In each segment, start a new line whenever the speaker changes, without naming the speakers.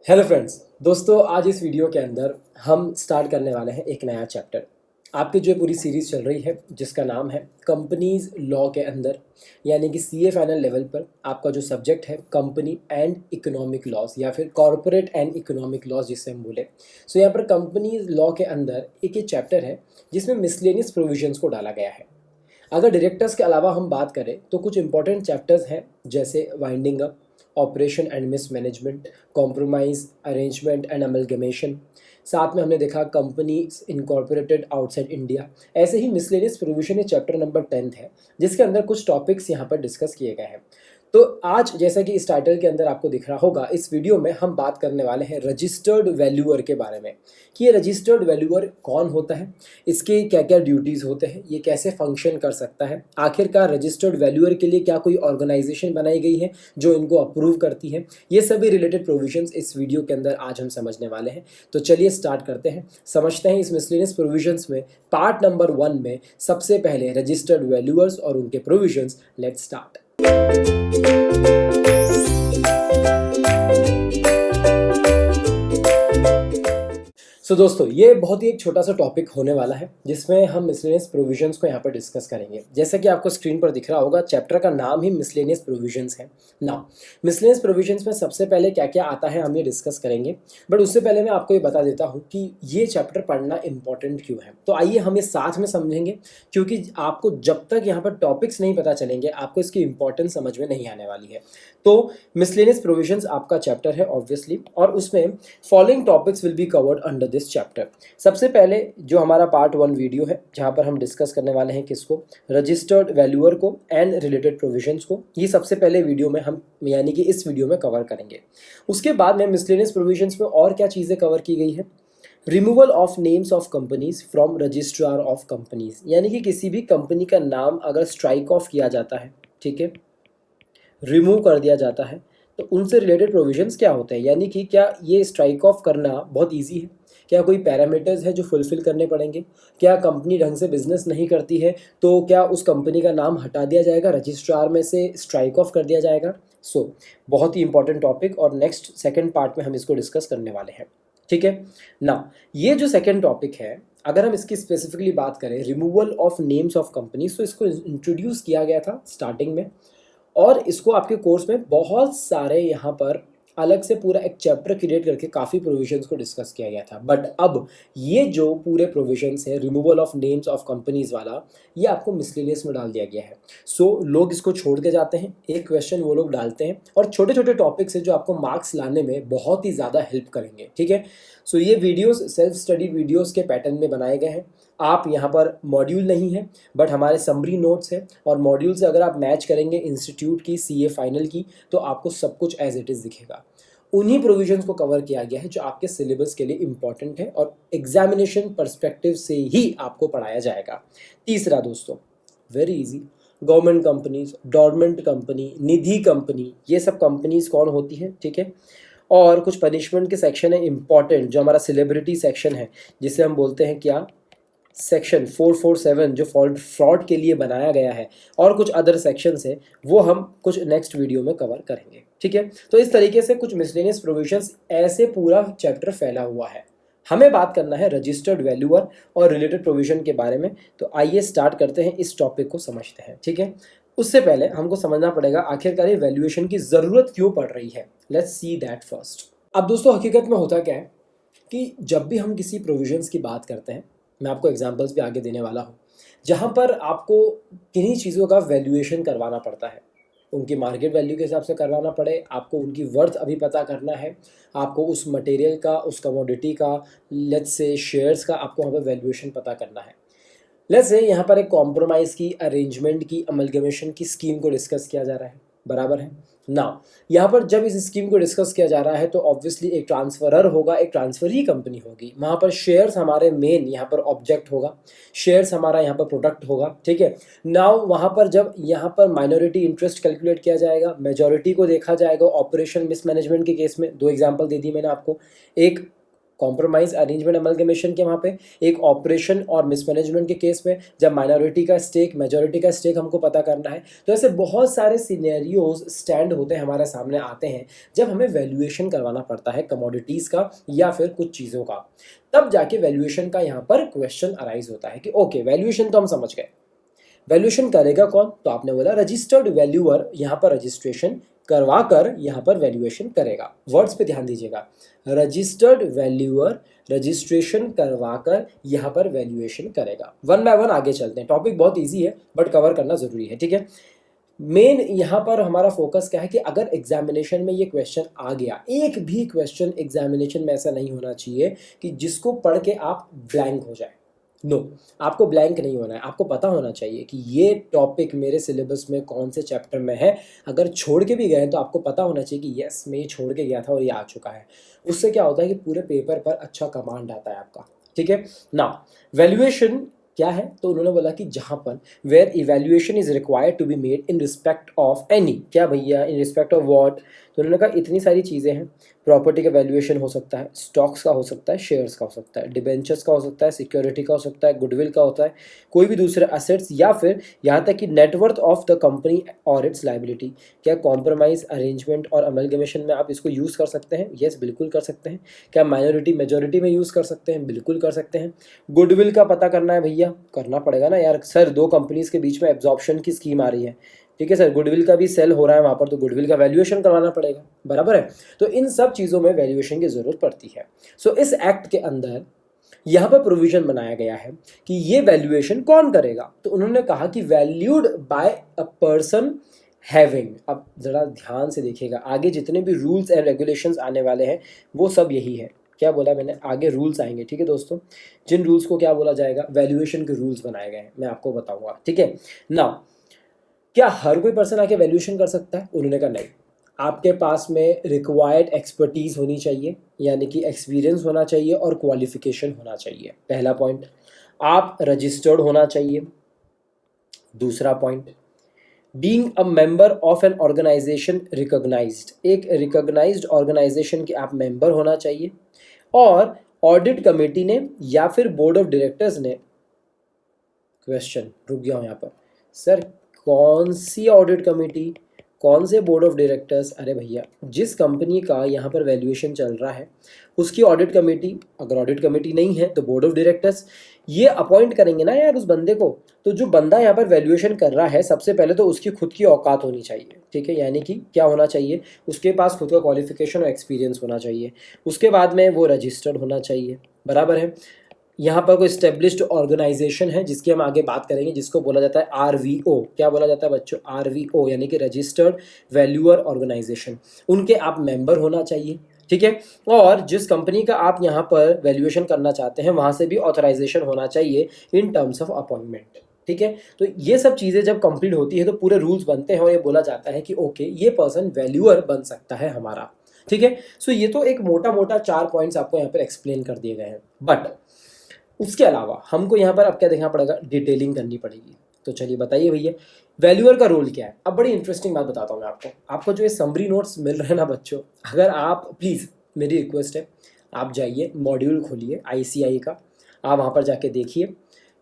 Hello friends. दोस्तों, आज इस वीडियो के अंदर हम स्टार्ट करने वाले हैं एक नया चैप्टर। आपकी जो पूरी सीरीज़ चल रही है जिसका नाम है कंपनीज लॉ के अंदर, यानी कि सीए फाइनल लेवल पर आपका जो सब्जेक्ट है कंपनी एंड इकोनॉमिक लॉज या फिर कॉरपोरेट एंड इकोनॉमिक लॉज जिसे हम बोले। सो यहाँ पर कंपनीज लॉ के अंदर एक ये चैप्टर है जिसमें मिसलेनियस प्रोविजंस को डाला गया है। अगर डायरेक्टर्स के अलावा हम बात करें तो कुछ इंपॉर्टेंट चैप्टर्स हैं जैसे winding up, operation and mismanagement, compromise, arrangement and amalgamation. साथ में हमने देखा कंपनी इनकॉर्पोरेटेड आउटसाइड इंडिया। ऐसे ही मिसलेनियस प्रोविजन ये चैप्टर नंबर 10 है जिसके अंदर कुछ टॉपिक्स यहाँ पर डिस्कस किए गए हैं। तो आज जैसा कि इस टाइटल के अंदर आपको दिख रहा होगा, इस वीडियो में हम बात करने वाले हैं रजिस्टर्ड वैल्यूअर के बारे में कि ये रजिस्टर्ड वैल्यूअर कौन होता है, इसके क्या क्या ड्यूटीज़ होते हैं, ये कैसे फंक्शन कर सकता है, आखिरकार रजिस्टर्ड वैल्यूअर के लिए क्या कोई ऑर्गेनाइजेशन बनाई गई है जो इनको अप्रूव करती है। ये सभी रिलेटेड प्रोविजंस इस वीडियो के अंदर आज हम समझने वाले हैं। तो चलिए स्टार्ट करते हैं, समझते हैं इस मिसलेनियस प्रोविजंस में पार्ट नंबर 1 में सबसे पहले रजिस्टर्ड वैल्यूअर्स और उनके प्रोविजंस। Let's start. दोस्तों, ये बहुत ही एक छोटा सा टॉपिक होने वाला है जिसमें हम मिसलेनियस प्रोविजंस को यहाँ पर डिस्कस करेंगे। जैसा कि आपको स्क्रीन पर दिख रहा होगा, चैप्टर का नाम ही मिसलेनियस प्रोविजंस है। नाउ मिसलेनियस प्रोविजंस में सबसे पहले क्या क्या आता है हम ये डिस्कस करेंगे, बट उससे पहले मैं आपको ये बता देता हूँ कि ये चैप्टर पढ़ना इंपॉर्टेंट क्यों है। तो आइए हम ये साथ में समझेंगे, क्योंकि आपको जब तक यहाँ पर टॉपिक्स नहीं पता चलेंगे आपको इसकी इंपॉर्टेंस समझ में नहीं आने वाली है। तो मिसलेनियस प्रोविजंस आपका चैप्टर है ऑब्वियसली, और उसमें following topics will be covered under this chapter. सबसे पहले जो हमारा पार्ट 1 वीडियो है जहां पर हम डिस्कस करने वाले हैं किसको, रजिस्टर्ड वैल्यूअर को एंड रिलेटेड प्रोविजंस को। ये सबसे पहले वीडियो में हम यानी कि इस वीडियो में कवर करेंगे। उसके बाद में मिसलेनियस प्रोविजंस में और क्या चीज़ें कवर की गई है, removal of names of companies from registrar of companies, यानी कि किसी भी कंपनी का नाम अगर स्ट्राइक ऑफ किया जाता है, ठीक है, रिमूव कर दिया जाता है, तो उनसे रिलेटेड प्रोविजंस क्या होते हैं। यानी कि क्या ये स्ट्राइक ऑफ करना बहुत इजी है, क्या कोई पैरामीटर्स है जो फुलफिल करने पड़ेंगे, क्या कंपनी ढंग से बिजनेस नहीं करती है तो क्या उस कंपनी का नाम हटा दिया जाएगा, रजिस्ट्रार में से स्ट्राइक ऑफ कर दिया जाएगा। सो बहुत ही इंपॉर्टेंट टॉपिक, और नेक्स्ट सेकेंड पार्ट में हम इसको डिस्कस करने वाले हैं, ठीक है ना। ये जो सेकेंड टॉपिक है, अगर हम इसकी स्पेसिफिकली बात करें, removal of names of companies, तो इसको इंट्रोड्यूस किया गया था स्टार्टिंग में, और इसको आपके कोर्स में बहुत सारे यहाँ पर अलग से पूरा एक चैप्टर क्रिएट करके काफ़ी प्रोविजंस को डिस्कस किया गया था। बट अब ये जो पूरे प्रोविजंस है removal of names of companies वाला, ये आपको मिसलेनियस में डाल दिया गया है। सो लोग इसको छोड़ के जाते हैं, एक क्वेश्चन वो लोग डालते हैं, और छोटे छोटे टॉपिक्स है जो आपको मार्क्स लाने में बहुत ही ज़्यादा हेल्प करेंगे, ठीक है। सो ये वीडियोज़ सेल्फ स्टडी वीडियोज़ के पैटर्न में बनाए गए हैं। आप यहाँ पर मॉड्यूल नहीं है बट हमारे समरी नोट्स है, और मॉड्यूल से अगर आप मैच करेंगे इंस्टीट्यूट की सीए फाइनल की तो आपको सब कुछ एज इट इज़ दिखेगा। उन्हीं प्रोविजंस को कवर किया गया है जो आपके सिलेबस के लिए इंपॉर्टेंट है और एग्जामिनेशन पर्सपेक्टिव से ही आपको पढ़ाया जाएगा। तीसरा दोस्तों, very easy, government companies, dormant company, Nidhi company, ये सब कंपनीज कौन होती है, ठीक है। और कुछ पनिशमेंट के सेक्शन है इंपॉर्टेंट, जो हमारा सेलिब्रिटी सेक्शन है जिसे हम बोलते हैं क्या, सेक्शन 447, जो फ्रॉड के लिए बनाया गया है, और कुछ अदर सेक्शंस है वो हम कुछ नेक्स्ट वीडियो में कवर करेंगे, ठीक है। तो इस तरीके से कुछ मिसलेनियस प्रोविजंस, ऐसे पूरा चैप्टर फैला हुआ है। हमें बात करना है रजिस्टर्ड वैल्यूअर और रिलेटेड प्रोविजन के बारे में। तो आइए स्टार्ट करते हैं, इस टॉपिक को समझते हैं, ठीक है। उससे पहले हमको समझना पड़ेगा आखिरकार ये वैल्यूएशन की ज़रूरत क्यों पड़ रही है। Let's see that first. अब दोस्तों, हकीकत में होता क्या है कि जब भी हम किसी प्रोविजंस की बात करते हैं, मैं आपको एग्जांपल्स भी आगे देने वाला हूँ, जहाँ पर आपको किन्हीं चीज़ों का वैल्यूएशन करवाना पड़ता है, उनकी मार्केट वैल्यू के हिसाब से करवाना पड़े, आपको उनकी वर्थ अभी पता करना है, आपको उस मटेरियल का, उस कमोडिटी का, लेट्स से शेयर्स का, आपको वहाँ पर वैल्यूएशन पता करना है। लेट्स से यहाँ पर एक कॉम्प्रोमाइज़ की, अरेंजमेंट की, अमलगमेशन की स्कीम को डिस्कस किया जा रहा है, बराबर है ना। यहाँ पर जब इस स्कीम को डिस्कस किया जा रहा है तो ऑब्वियसली एक ट्रांसफरर होगा, एक ट्रांसफर ही कंपनी होगी, वहाँ पर शेयर्स हमारे मेन यहाँ पर ऑब्जेक्ट होगा, शेयर्स हमारा यहाँ पर प्रोडक्ट होगा, ठीक है। नाउ वहाँ पर जब यहाँ पर माइनॉरिटी इंटरेस्ट कैलकुलेट किया जाएगा, मेजॉरिटी को देखा जाएगा। ऑपरेशन मिसमैनेजमेंट के केस में 2 एग्जाम्पल दे दी मैंने आपको, एक कॉम्प्रोमाइज अरेंजमेंट अमलगमेशन के वहाँ पे, एक ऑपरेशन और मिसमैनेजमेंट के केस में जब माइनॉरिटी का स्टेक मेजॉरिटी का स्टेक हमको पता करना है। तो ऐसे बहुत सारे सिनेरियोज स्टैंड होते हैं, हमारे सामने आते हैं जब हमें वैल्यूएशन करवाना पड़ता है कमोडिटीज़ का या फिर कुछ चीज़ों का। तब जाके वैल्यूएशन का यहाँ पर क्वेश्चन अराइज होता है कि ओके वैल्यूएशन तो हम समझ गए, वैल्यूएशन करेगा कौन? तो आपने बोला रजिस्टर्ड वैल्यूअर यहाँ पर रजिस्ट्रेशन करवा कर यहाँ पर वैल्यूएशन करेगा। वर्ड्स पे ध्यान दीजिएगा, रजिस्टर्ड वैल्यूअर रजिस्ट्रेशन करवा कर यहाँ पर वैल्यूएशन करेगा। वन बाय वन आगे चलते हैं, टॉपिक बहुत इजी है बट कवर करना जरूरी है, ठीक है। मेन यहाँ पर हमारा फोकस क्या है कि अगर एग्जामिनेशन में ये क्वेश्चन आ गया, एक भी क्वेश्चन एग्जामिनेशन में ऐसा नहीं होना चाहिए कि जिसको पढ़ के आप ब्लैंक हो जाए। नो आपको ब्लैंक नहीं होना है, आपको पता होना चाहिए कि ये टॉपिक मेरे सिलेबस में कौन से चैप्टर में है। अगर छोड़ के भी गए तो आपको पता होना चाहिए कि यस मैं ये छोड़ के गया था और ये आ चुका है। उससे क्या होता है कि पूरे पेपर पर अच्छा कमांड आता है आपका, ठीक है ना। वैल्यूएशन क्या है? तो उन्होंने बोला कि जहाँ पर where evaluation is required to be made in respect of any, क्या भैया इन रिस्पेक्ट ऑफ व्हाट? तो उन्होंने कहा इतनी सारी चीज़ें हैं, प्रॉपर्टी का वैल्यूएशन हो सकता है, स्टॉक्स का हो सकता है, शेयर्स का हो सकता है, डिबेंचर्स का हो सकता है, सिक्योरिटी का हो सकता है, गुडविल का होता है, कोई भी दूसरे असेट्स, या फिर यहाँ तक कि नेटवर्थ ऑफ द कंपनी और इट्स लाइबिलिटी। क्या कॉम्प्रोमाइज अरेंजमेंट और अमलगमेशन में आप इसको यूज़ कर सकते हैं? यस बिल्कुल कर सकते हैं। क्या माइनॉरिटी मेजॉरिटी में यूज़ कर सकते हैं? बिल्कुल कर सकते हैं। गुडविल का पता करना है भैया, करना पड़ेगा ना यार। सर दो कंपनीज के बीच में एब्जॉर्प्शन की स्कीम आ रही है, ठीक है सर, गुडविल का भी सेल हो रहा है वहाँ पर, तो गुडविल का वैल्यूएशन करवाना पड़ेगा, बराबर है। तो इन सब चीज़ों में वैल्यूएशन की ज़रूरत पड़ती है। सो इस एक्ट के अंदर यहाँ पर प्रोविजन बनाया गया है कि ये वैल्यूएशन कौन करेगा। तो उन्होंने कहा कि valued bye a person having. अब ज़रा ध्यान से देखिएगा, आगे जितने भी रूल्स एंड रेगुलेशंस आने वाले हैं वो सब यही है। क्या बोला मैंने? आगे रूल्स आएंगे, ठीक है दोस्तों। जिन रूल्स को क्या बोला जाएगा? वैल्यूएशन के रूल्स बनाए गए हैं, मैं आपको बताऊंगा, ठीक है ना। क्या हर कोई पर्सन आके वैल्यूएशन कर सकता है? उन्होंने कहा नहीं, आपके पास में रिक्वायर्ड एक्सपर्टीज होनी चाहिए, यानी कि एक्सपीरियंस होना चाहिए और क्वालिफिकेशन होना चाहिए, पहला पॉइंट। आप रजिस्टर्ड होना चाहिए, दूसरा point. Being a member of an organisation recognised, एक रिकॉग्नाइज्ड ऑर्गेनाइजेशन के आप मेंबर होना चाहिए। और ऑडिट कमेटी ने या फिर बोर्ड ऑफ डायरेक्टर्स ने, क्वेश्चन रुक गया हूँ यहाँ पर, सर कौन सी ऑडिट कमेटी, कौन से बोर्ड ऑफ डायरेक्टर्स? अरे भैया जिस कंपनी का यहाँ पर वैल्यूएशन चल रहा है उसकी ऑडिट कमेटी, अगर ऑडिट कमेटी नहीं है तो बोर्ड ऑफ डायरेक्टर्स, ये अपॉइंट करेंगे ना यार उस बंदे को। तो जो बंदा यहाँ पर वैल्यूएशन कर रहा है, सबसे पहले तो उसकी खुद की औकात होनी चाहिए, ठीक है, यानी कि क्या होना चाहिए? उसके पास खुद का क्वालिफिकेशन और एक्सपीरियंस होना चाहिए। उसके बाद में वो रजिस्टर्ड होना चाहिए, बराबर है। यहाँ पर कोई स्टेब्लिश्ड ऑर्गेनाइजेशन है जिसकी हम आगे बात करेंगे, जिसको बोला जाता है RVO। क्या बोला जाता है बच्चों? RVO यानी कि रजिस्टर्ड वैल्यूअर ऑर्गेनाइजेशन। उनके आप मेंबर होना चाहिए, ठीक है। और जिस कंपनी का आप यहाँ पर वैल्यूएशन करना चाहते हैं वहाँ से भी ऑथराइजेशन होना चाहिए इन टर्म्स ऑफ अपॉइंटमेंट, ठीक है। तो ये सब चीज़ें जब कंप्लीट होती है तो पूरे रूल्स बनते हैं और ये बोला जाता है कि ओके ये पर्सन वैल्यूअर बन सकता है हमारा, ठीक है। सो ये तो एक मोटा मोटा 4 पॉइंट्स आपको यहाँ पर एक्सप्लेन कर दिए गए हैं, बट उसके अलावा हमको यहाँ पर अब क्या देखना पड़ेगा? डिटेलिंग करनी पड़ेगी। तो चलिए बताइए भैया वैल्यूअर का रोल क्या है। अब बड़ी इंटरेस्टिंग बात बताता हूँ मैं आपको जो ये समरी नोट्स मिल रहे हैं ना बच्चों, अगर आप प्लीज़, मेरी रिक्वेस्ट है, आप जाइए मॉड्यूल खोलिए ICI का, आप वहाँ पर जाके देखिए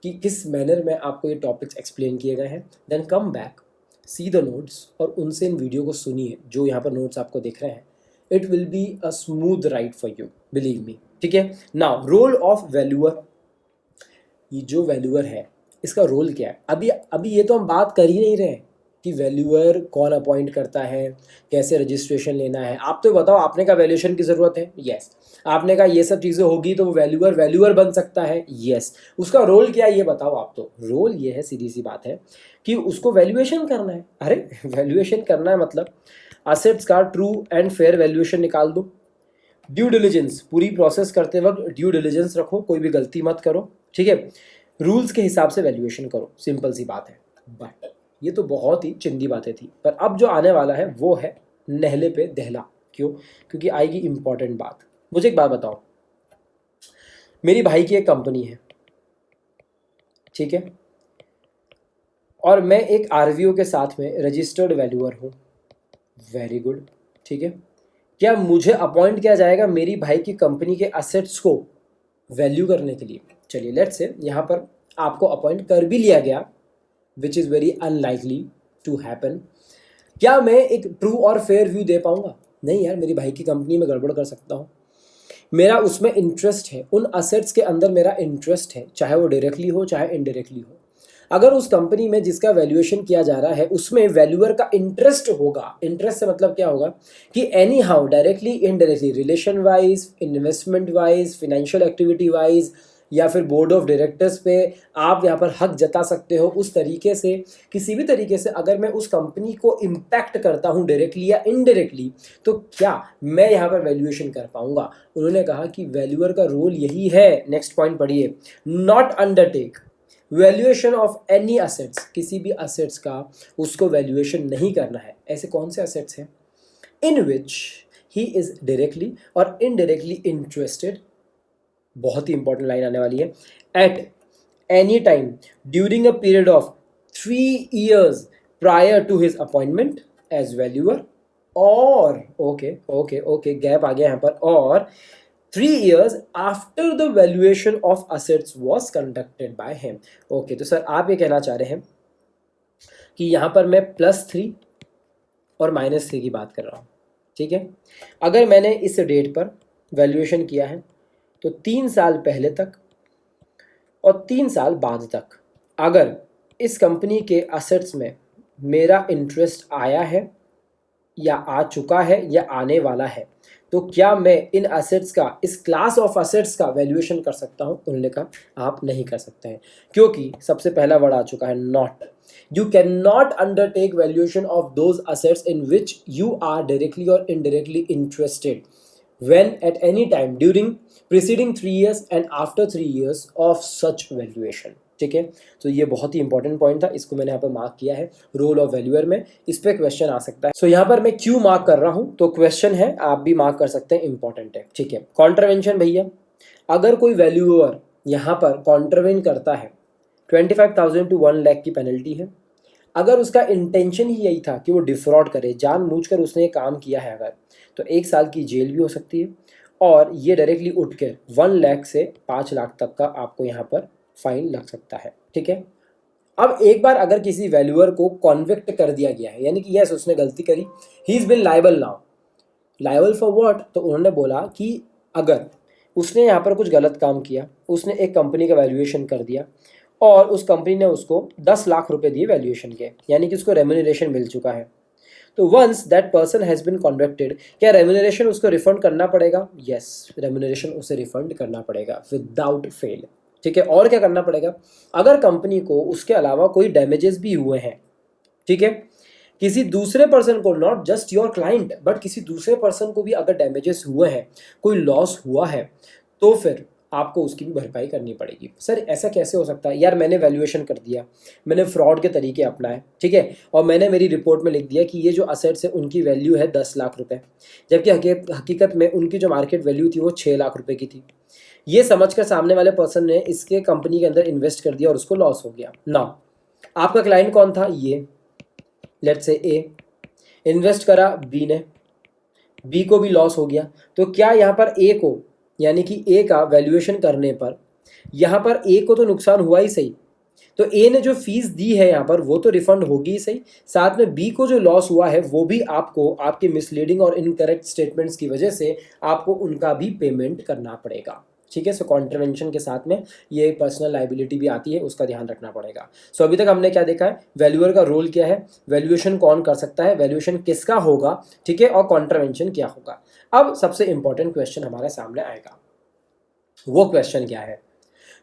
कि किस मैनर में आपको ये टॉपिक्स एक्सप्लेन किए गए हैं। Then come back, see the notes और उनसे इन वीडियो को सुनिए जो यहाँ पर नोट्स आपको दिख रहे हैं। It will be a smooth ride for you, believe me, ठीक है। नाउ रोल ऑफ वैल्यूअर, ये जो वैल्यूअर है इसका रोल क्या है? अभी ये तो हम बात कर ही नहीं रहे हैं कि वैल्यूअर कौन अपॉइंट करता है, कैसे रजिस्ट्रेशन लेना है। आप तो बताओ, आपने कहा वैल्यूएशन की ज़रूरत है, यस। आपने कहा ये सब चीज़ें होगी तो वो वैल्यूअर बन सकता है, यस। उसका रोल क्या है ये बताओ आप। तो रोल ये है, सीधी सी बात है कि उसको वैल्यूएशन करना है। अरे वैल्यूएशन करना है मतलब असेट्स का ट्रू एंड फेयर वैल्यूएशन निकाल दो। ड्यू डिलिजेंस, पूरी प्रोसेस करते वक्त ड्यू डिलिजेंस रखो, कोई भी गलती मत करो, ठीक है। रूल्स के हिसाब से वैल्यूएशन करो, सिंपल सी बात है। बट ये तो बहुत ही चिंदी बातें थी, पर अब जो आने वाला है वो है नहले पे दहला। क्यों? क्योंकि आएगी इंपॉर्टेंट बात। मुझे एक बात बताओ, मेरी भाई की एक कंपनी है, ठीक है, और मैं एक RVO के साथ में रजिस्टर्ड वैल्यूअर हूँ, वेरी गुड, ठीक है। क्या मुझे अपॉइंट किया जाएगा मेरी भाई की कंपनी के असेट्स को वैल्यू करने के लिए? चलिए लेट्स से यहाँ पर आपको अपॉइंट कर भी लिया गया, which is very unlikely to happen. क्या मैं एक ट्रू और फेयर व्यू दे पाऊंगा? नहीं यार, मेरी भाई की कंपनी में गड़बड़ कर सकता हूँ, मेरा उसमें इंटरेस्ट है, उन असेट्स के अंदर मेरा इंटरेस्ट है, चाहे वो डायरेक्टली हो चाहे इनडायरेक्टली हो। अगर उस कंपनी में जिसका वैल्यूएशन किया जा रहा है उसमें वैल्यूअर का इंटरेस्ट होगा, इंटरेस्ट से मतलब क्या होगा कि any how directly indirectly, relation wise, investment wise, financial activity wise, या फिर बोर्ड ऑफ डायरेक्टर्स पे आप यहाँ पर हक जता सकते हो, उस तरीके से किसी भी तरीके से अगर मैं उस कंपनी को इम्पैक्ट करता हूँ डायरेक्टली या इनडायरेक्टली, तो क्या मैं यहाँ पर वैल्यूएशन कर पाऊंगा? उन्होंने कहा कि वैल्यूअर का रोल यही है, नेक्स्ट पॉइंट पढ़िए, not undertake valuation of any assets, किसी भी असेट्स का उसको वैल्यूएशन नहीं करना है। ऐसे कौन से असेट्स हैं? In which he is directly और इनडायरेक्टली इंटरेस्टेड, बहुत ही इंपॉर्टेंट लाइन आने वाली है, at any time during a period of 3 years prior to his appointment as valuer, और ओके गैप आ गया यहाँ पर, और 3 years after the valuation of assets was conducted by him. Okay, तो सर आप ये कहना चाह रहे हैं कि यहाँ पर मैं +3 और -3 की बात कर रहा हूँ, ठीक है। अगर मैंने इस डेट पर वैल्यूएशन किया है तो 3 साल पहले तक और 3 साल बाद तक अगर इस कंपनी के असेट्स में मेरा इंटरेस्ट आया है या आ चुका है या आने वाला है, तो क्या मैं इन असेट्स का, इस क्लास ऑफ असेट्स का वैल्यूएशन कर सकता हूं? उन्होंने कहा आप नहीं कर सकते हैं, क्योंकि सबसे पहला वर्ड आ चुका है not. You can not undertake valuation of those assets in which you are directly और indirectly interested when at any time during preceding 3 years and after 3 years of such valuation। ठीक है, तो ये बहुत ही इंपॉर्टेंट पॉइंट था, इसको मैंने यहाँ पर मार्क किया है रोल ऑफ वैल्यूअर में, इस पे क्वेश्चन आ सकता है। सो यहाँ पर मैं क्यों मार्क कर रहा हूँ, तो क्वेश्चन है, आप भी मार्क कर सकते हैं, इंपॉर्टेंट है। ठीक है, कॉन्ट्रवेंशन भैया, अगर कोई वैल्यूअर यहाँ पर कॉन्ट्रवेन करता है 25,000 to 1 लाख की पेनल्टी है। अगर उसका इंटेंशन ही यही था कि वो डिफ्रॉड करे, जानबूझकर उसने ये काम किया है अगर, तो 1 साल की जेल भी हो सकती है, और ये डायरेक्टली उठकर 1 लाख से 5 लाख तक का आपको यहाँ पर फाइन लग सकता है। ठीक है, अब एक बार अगर किसी वैल्यूअर को कॉन्विक्ट कर दिया गया है, यानी कि यस उसने गलती करी, he is been liable now, liable for what, तो उन्होंने बोला कि अगर उसने यहाँ पर कुछ गलत काम किया, उसने एक कंपनी का वैल्यूएशन कर दिया और उस कंपनी ने उसको 10 लाख रुपए दिए वैल्यूएशन के, यानी कि उसको रेम्यूनरेशन मिल चुका है, तो once that person has been convicted, क्या रेम्यूनरेशन उसको रिफंड करना पड़ेगा? यस, रेम्यूनरेशन उसे रिफंड करना पड़ेगा विदाउट फेल। ठीक है, और क्या करना पड़ेगा? अगर कंपनी को उसके अलावा कोई डैमेजेस भी हुए हैं, ठीक है, किसी दूसरे पर्सन को, not just your client but किसी दूसरे पर्सन को भी अगर डैमेजेस हुए हैं, कोई लॉस हुआ है, तो फिर आपको उसकी भी भरपाई करनी पड़ेगी। सर ऐसा कैसे हो सकता है? यार मैंने वैल्यूएशन कर दिया, मैंने फ्रॉड के तरीके अपनाए, ठीक है, और मैंने मेरी रिपोर्ट में लिख दिया कि ये जो असेट्स है उनकी वैल्यू है 10 लाख रुपए, जबकि हकीकत में उनकी जो मार्केट वैल्यू थी वो 6 लाख रुपए की थी। ये समझकर सामने वाले पर्सन ने इसके कंपनी के अंदर इन्वेस्ट कर दिया और उसको लॉस हो गया ना। आपका क्लाइंट कौन था? ये लेट्स से ए, इन्वेस्ट करा बी ने, बी को भी लॉस हो गया, तो क्या यहाँ पर ए को, यानी कि ए का वैल्यूएशन करने पर यहाँ पर ए को तो नुकसान हुआ ही सही, तो ए ने जो फीस दी है यहाँ पर वो तो रिफंड होगी ही सही, साथ में बी को जो लॉस हुआ है वो भी आपको आपके मिसलीडिंग और इनकरेक्ट स्टेटमेंट्स की वजह से आपको उनका भी पेमेंट करना पड़ेगा। ठीक है, सो कॉन्ट्रवेंशन के साथ में ये पर्सनल लाइबिलिटी भी आती है, उसका ध्यान रखना पड़ेगा। सो अभी तक हमने क्या देखा है, वैल्यूअर का रोल क्या है, वैल्यूएशन कौन कर सकता है, वैल्यूएशन किसका होगा, ठीक है, और कॉन्ट्रवेंशन क्या होगा। अब सबसे इंपॉर्टेंट क्वेश्चन हमारे सामने आएगा, वो क्वेश्चन क्या है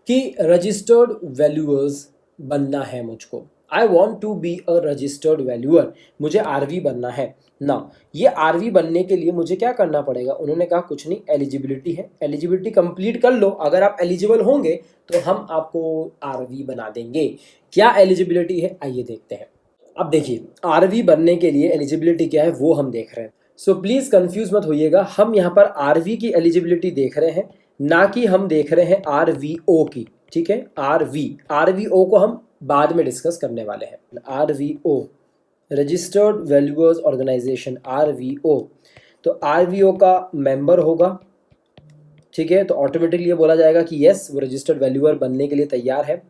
कि रजिस्टर्ड वैल्यूअर्स बनना है मुझको, I want to be a registered valuer, मुझे आरवी बनना है ना। ये आरवी बनने के लिए मुझे क्या करना पड़ेगा? उन्होंने कहा कुछ नहीं, एलिजिबिलिटी है, एलिजिबिलिटी कंप्लीट कर लो, अगर आप एलिजिबल होंगे तो हम आपको आरवी बना देंगे। क्या एलिजिबिलिटी है, आइए देखते हैं। अब देखिए आरवी बनने के लिए एलिजिबिलिटी क्या है वो हम देख रहे हैं। सो प्लीज़ कंफ्यूज मत होइएगा, हम यहाँ पर आरवी की एलिजिबिलिटी देख रहे हैं, ना कि हम देख रहे हैं आरवीओ की। ठीक है, आरवीओ को हम बाद में डिस्कस करने वाले हैं। आरवीओ, रजिस्टर्ड वैल्यूअर्स ऑर्गेनाइजेशन, आरवीओ, तो आरवीओ का मेंबर होगा, ठीक है, तो ऑटोमेटिकली ये बोला जाएगा कि यस वो रजिस्टर्ड वैल्यूअर बनने के लिए तैयार है।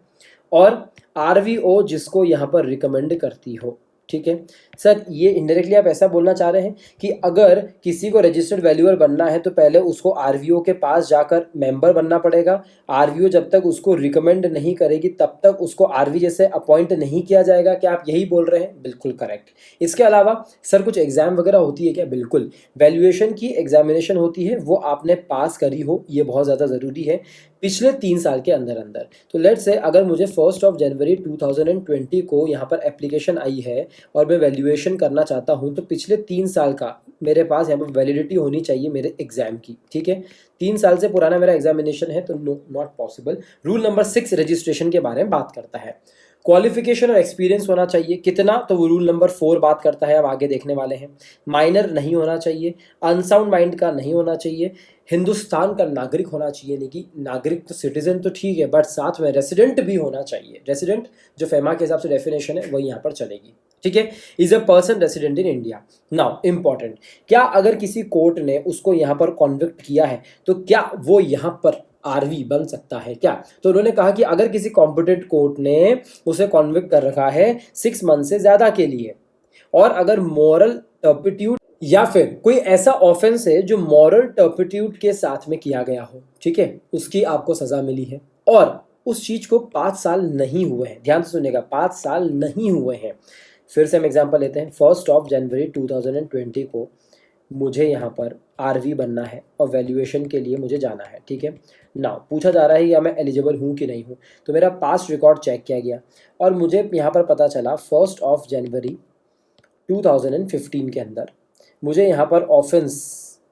और आरवीओ जिसको यहाँ पर रिकमेंड करती हो, ठीक है। सर ये इनडायरेक्टली आप ऐसा बोलना चाह रहे हैं कि अगर किसी को रजिस्टर्ड वैल्यूअर बनना है तो पहले उसको आरवीओ के पास जाकर मेंबर बनना पड़ेगा, आरवीओ जब तक उसको रिकमेंड नहीं करेगी तब तक उसको आरवी जैसे अपॉइंट नहीं किया जाएगा, क्या आप यही बोल रहे हैं? बिल्कुल करेक्ट। इसके अलावा सर कुछ एग्जाम वगैरह होती है क्या? बिल्कुल, वैल्यूएशन की एग्जामिनेशन होती है, वो आपने पास करी हो, ये बहुत ज़्यादा ज़रूरी है पिछले 3 साल के अंदर अंदर। तो लेट्स से अगर मुझे 1 जनवरी 2020 को यहाँ पर एप्लीकेशन आई है और मैं वैल्यूएशन करना चाहता हूँ, तो पिछले 3 साल का मेरे पास यहाँ पर वैलिडिटी होनी चाहिए मेरे एग्जाम की, ठीक है। 3 साल से पुराना मेरा एग्जामिनेशन है तो no, not possible. Rule number 6 registration के बारे में बात करता है। क्वालिफिकेशन और एक्सपीरियंस होना चाहिए, कितना? तो वो रूल नंबर 4 बात करता है, अब आगे देखने वाले हैं। माइनर नहीं होना चाहिए, अनसाउंड माइंड का नहीं होना चाहिए, हिंदुस्तान का नागरिक होना चाहिए, नहीं कि नागरिक तो सिटीजन तो ठीक है बट साथ में रेसिडेंट भी होना चाहिए। रेसिडेंट जो फेमा के हिसाब से डेफिनेशन है वही यहाँ पर चलेगी, ठीक है। Is a person resident in India. Now important, क्या अगर किसी कोर्ट ने उसको यहाँ पर कॉन्विक्ट किया है तो क्या वो यहाँ पर आरवी बन सकता है क्या? तो उन्होंने कहा कि अगर किसी कॉम्पिटेंट कोर्ट ने उसे कॉन्विक्ट कर रखा है 6 मंथ से ज्यादा के लिए, और अगर मॉरल टर्पिट्यूड या फिर कोई ऐसा ऑफेंस है जो मॉरल टर्पिट्यूड के साथ में किया गया हो, ठीक है, उसकी आपको सजा मिली है और उस चीज को 5 साल नहीं हुए हैं, ध्यान से सुनिएगा, 5 साल नहीं हुए हैं। फिर से हम एग्जांपल लेते हैं। 1 जनवरी 2020 को मुझे यहाँ पर आरवी बनना है और वैल्यूएशन के लिए मुझे जाना है, ठीक है। नाउ पूछा जा रहा है या मैं एलिजिबल हूँ कि नहीं हूँ, तो मेरा पास्ट रिकॉर्ड चेक किया गया और मुझे यहाँ पर पता चला 1 जनवरी 2015 के अंदर मुझे यहाँ पर ऑफेंस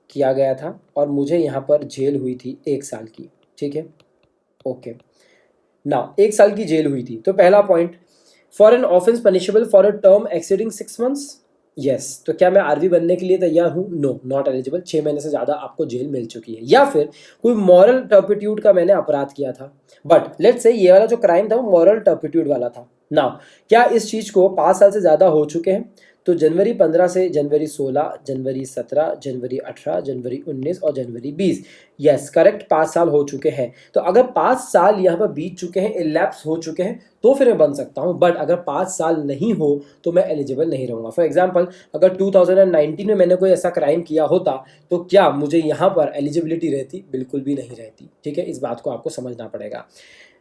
किया गया था और मुझे यहाँ पर जेल हुई थी 1 साल की, ठीक है। ओके, नाउ 1 साल की जेल हुई थी, तो पहला point, for an offence punishable for a term exceeding 6 months, yes. तो क्या मैं आरवी बनने के लिए तैयार हूँ? No, not eligible. 6 महीने से ज़्यादा आपको जेल मिल चुकी है। या फिर कोई मॉरल टर्पिट्यूड का मैंने अपराध किया था, बट लेट्स से ये वाला जो क्राइम था वो मॉरल टर्पिट्यूड वाला था। नाउ क्या इस चीज़ को 5 साल से ज़्यादा हो चुके हैं? तो जनवरी 15 से जनवरी 16, जनवरी 17, जनवरी 18, जनवरी 19 और जनवरी 20, यस करेक्ट, 5 साल हो चुके हैं। तो अगर 5 साल यहाँ पर बीत चुके हैं, इलैप्स हो चुके हैं, तो फिर मैं बन सकता हूँ। बट अगर 5 साल नहीं हो तो मैं एलिजिबल नहीं रहूँगा। फॉर एग्जाम्पल अगर 2019 में मैंने कोई ऐसा क्राइम किया होता तो क्या मुझे यहाँ पर एलिजिबिलिटी रहती? बिल्कुल भी नहीं रहती, ठीक है। इस बात को आपको समझना पड़ेगा।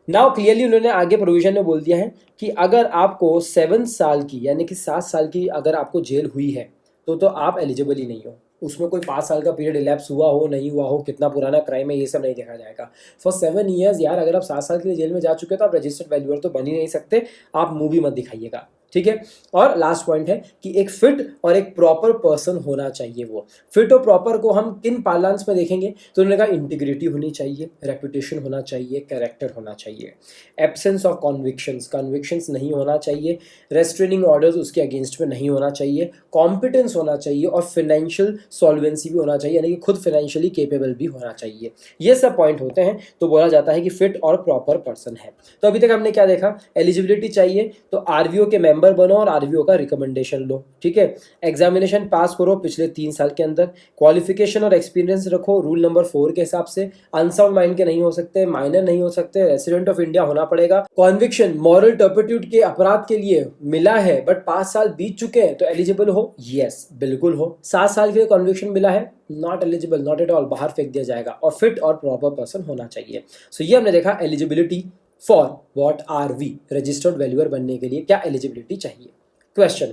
नाउ क्लियरली उन्होंने आगे प्रोविजन में बोल दिया है कि अगर आपको 7 साल की यानी कि 7 साल की अगर आपको जेल हुई है तो आप एलिजिबल ही नहीं हो। उसमें कोई 5 साल का पीरियड इलैप्स हुआ हो नहीं हुआ हो, कितना पुराना क्राइम है, ये सब नहीं देखा जाएगा। फॉर 7 ईयर्स यार, अगर आप 7 साल के लिए जेल में जा चुके हो तो आप रजिस्टर्ड वैल्यूअर तो बन ही नहीं सकते, आप मूवी मत दिखाइएगा, ठीक है। और लास्ट पॉइंट है कि एक फिट और एक प्रॉपर पर्सन होना चाहिए। वो फिट और प्रॉपर को हम किन पार्लांस में देखेंगे? तो उन्होंने कहा इंटीग्रिटी होनी चाहिए, रेपुटेशन होना चाहिए, कैरेक्टर होना चाहिए, एब्सेंस ऑफ कन्विक्शंस नहीं होना चाहिए, रेस्ट्रेनिंग ऑर्डर्स उसके अगेंस्ट में नहीं होना चाहिए, कॉम्पिटेंस होना चाहिए और फाइनेंशियल सॉल्वेंसी भी होना चाहिए, यानी कि खुद फाइनेंशियली केपेबल भी होना चाहिए। ये सब पॉइंट होते हैं तो बोला जाता है कि फिट और प्रॉपर पर्सन है। तो अभी तक हमने क्या देखा? एलिजिबिलिटी चाहिए तो आरवीओ के मेंबर बनो और आरवीओ का रिकमेंडेशन लो, ठीक है। एग्जामिनेशन पास करो पिछले 3 साल के अंदर, क्वालिफिकेशन और एक्सपीरियंस रखो रूल नंबर 4 के हिसाब से, अनसाउंड माइंड के नहीं हो सकते, माइनर नहीं हो सकते, रेसिडेंट ऑफ इंडिया होना पड़ेगा, कॉन्विक्शन मॉरल टर्पिट्यूड के अपराध के लिए मिला है बट 5 साल बीत चुके हैं तो एलिजिबल हो, यस बिल्कुल हो। 7 साल के लिए कॉन्विक्शन मिला है, not eligible, not at all, बाहर फेंक दिया जाएगा। और फिट और प्रॉपर पर्सन होना चाहिए। सो ये हमने देखा eligibility for what are we, registered valuer बनने के लिए क्या एलिजिबिलिटी चाहिए। क्वेश्चन,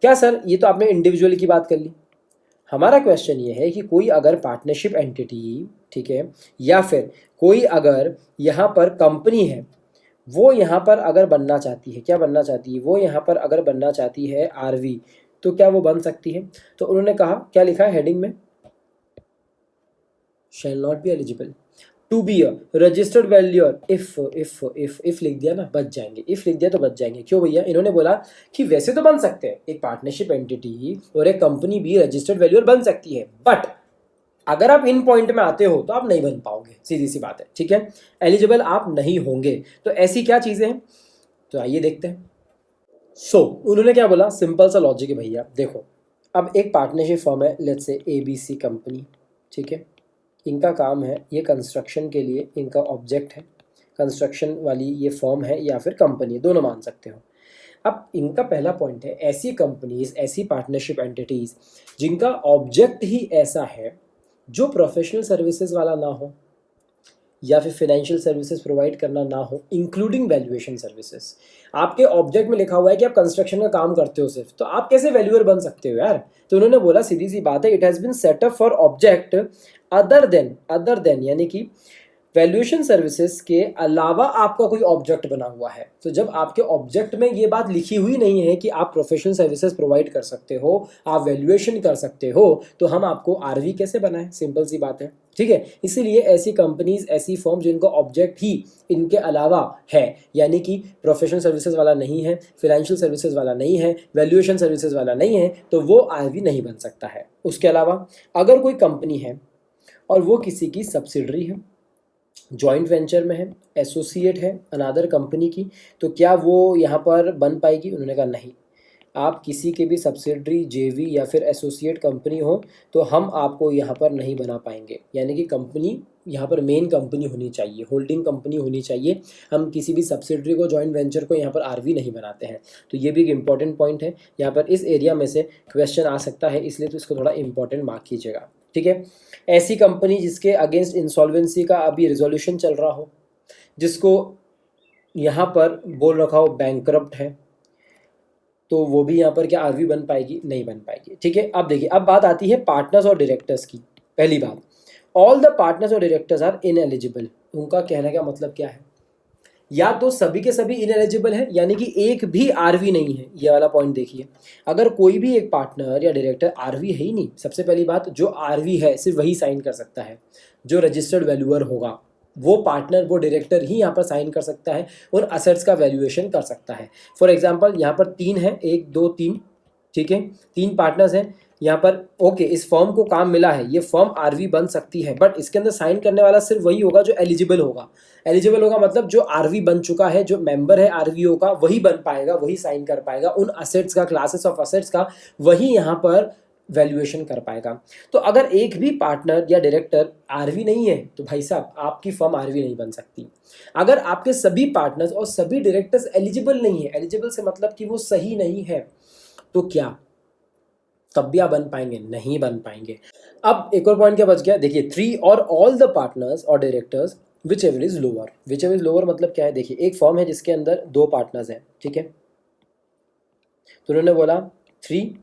क्या सर ये तो आपने इंडिविजुअल की बात कर ली, हमारा क्वेश्चन ये है कि कोई अगर पार्टनरशिप एंटिटी, ठीक है, या फिर कोई अगर यहाँ पर कंपनी है, वो यहाँ पर अगर बनना चाहती है, क्या बनना चाहती है? वो यहाँ पर अगर बनना चाहती है आरवी, तो क्या वो बन सकती है? तो उन्होंने कहा, क्या लिखा है हेडिंग में? Shall not be eligible to be a registered valuer if लिख दिया ना, बच जाएंगे। इफ लिख दिया तो बच जाएंगे। क्यों भैया? इन्होंने बोला कि वैसे तो बन सकते हैं, एक पार्टनरशिप एंटिटी और एक कंपनी भी रजिस्टर्ड वैल्यूअर बन सकती है, बट अगर आप इन पॉइंट में आते हो तो आप नहीं बन पाओगे, सीधी सी बात है, ठीक है। एलिजिबल आप नहीं होंगे। तो ऐसी क्या चीजें हैं? तो आइए देखते हैं। उन्होंने क्या बोला? सिंपल सा लॉजिक है भैया, देखो अब एक पार्टनरशिप फर्म है, लेट्स से ABC कंपनी, ठीक है। इनका काम है, ये कंस्ट्रक्शन के लिए इनका ऑब्जेक्ट है, कंस्ट्रक्शन वाली ये फर्म है या फिर कंपनी, दोनों मान सकते हो। अब इनका पहला पॉइंट है, ऐसी कंपनीज, ऐसी पार्टनरशिप एंटिटीज जिनका ऑब्जेक्ट ही ऐसा है जो प्रोफेशनल सर्विसेज वाला ना हो या फिर फाइनेंशियल सर्विसेज प्रोवाइड करना ना हो, इंक्लूडिंग वैल्यूएशन सर्विसेज। आपके ऑब्जेक्ट में लिखा हुआ है कि आप कंस्ट्रक्शन का काम करते हो सिर्फ, तो आप कैसे वैल्यूअर बन सकते हो यार। तो उन्होंने बोला सीधी सी बात है, it has been set up for object other than यानी कि वैल्यूएशन सर्विसेज के अलावा आपका कोई ऑब्जेक्ट बना हुआ है। तो जब आपके ऑब्जेक्ट में ये बात लिखी हुई नहीं है कि आप प्रोफेशनल सर्विसेज प्रोवाइड कर सकते हो, आप वैल्यूएशन कर सकते हो, तो हम आपको आरवी कैसे बनाएं, सिंपल सी बात है, ठीक है। इसीलिए ऐसी कंपनीज, ऐसी फर्म जिनका ऑब्जेक्ट ही इनके अलावा है, यानी कि प्रोफेशनल सर्विसेज वाला नहीं है, फाइनेंशियल सर्विसेज वाला नहीं है, वैल्यूएशन सर्विसेज वाला नहीं है, तो वो आरवी नहीं बन सकता है। उसके अलावा अगर कोई कंपनी है और वो किसी की सब्सिडरी है, जॉइंट वेंचर में है, एसोसिएट है अनादर कंपनी की, तो क्या वो यहाँ पर बन पाएगी? उन्होंने कहा नहीं, आप किसी के भी सब्सिडरी, जेवी या फिर एसोसिएट कंपनी हो तो हम आपको यहाँ पर नहीं बना पाएंगे। यानी कि कंपनी यहाँ पर मेन कंपनी होनी चाहिए, होल्डिंग कंपनी होनी चाहिए। हम किसी भी सब्सिडरी को, जॉइंट वेंचर को यहाँ पर आरवी नहीं बनाते हैं। तो ये भी एक इंपॉर्टेंट पॉइंट है, यहाँ पर इस एरिया में से क्वेश्चन आ सकता है, इसलिए तो इसको थोड़ा इंपॉर्टेंट मार्क कीजिएगा, ठीक है। ऐसी कंपनी जिसके अगेंस्ट इंसॉल्वेंसी का अभी रिजोल्यूशन चल रहा हो, जिसको यहाँ पर बोल रखा हो बैंकरप्ट है, तो वो भी यहाँ पर क्या आरवी बन पाएगी? नहीं बन पाएगी, ठीक है। अब देखिए, अब बात आती है पार्टनर्स और डायरेक्टर्स की। पहली बात, ऑल द पार्टनर्स और डायरेक्टर्स आर इनएलिजिबल। उनका कहने का मतलब क्या है? या तो सभी के सभी इनएलिजिबल है, यानी कि एक भी आरवी नहीं है। ये वाला पॉइंट देखिए, अगर कोई भी एक पार्टनर या डायरेक्टर आरवी है ही नहीं, सबसे पहली बात, जो आरवी है सिर्फ वही साइन कर सकता है, जो रजिस्टर्ड वैल्यूअर होगा, वो पार्टनर, वो डायरेक्टर ही यहाँ पर साइन कर सकता है, उन असेट्स का वैल्यूएशन कर सकता है। फॉर एग्जांपल यहाँ पर 3 है, 1 2 3, ठीक है, 3 पार्टनर्स हैं यहाँ पर। ओके, इस फर्म को काम मिला है, ये फर्म आरवी बन सकती है, बट इसके अंदर साइन करने वाला सिर्फ वही होगा जो एलिजिबल होगा। एलिजिबल होगा मतलब जो आरवी बन चुका है, जो मेंबर है आरवीओ का, वही बन पाएगा, वही साइन कर पाएगा उन असेट्स का, क्लासेस ऑफ असेट्स का, वही यहाँ पर वैल्यूएशन कर पाएगा। तो अगर एक भी पार्टनर या डायरेक्टर आरवी नहीं है तो भाई साहब आपकी फर्म आरवी नहीं बन सकती। अगर आपके सभी पार्टनर्स और सभी डायरेक्टर्स एलिजिबल नहीं है, एलिजिबल से मतलब कि वो सही नहीं है, तो क्या तब भी आप बन पाएंगे? नहीं बन पाएंगे। अब एक और पॉइंट क्या बच गया, देखिए, 3 और ऑल द पार्टनर्स और directors whichever is lower. Which ever is lower मतलब क्या है? देखिए, एक फर्म है जिसके अंदर 2 पार्टनर्स हैं, ठीक है, तो उन्होंने बोला 3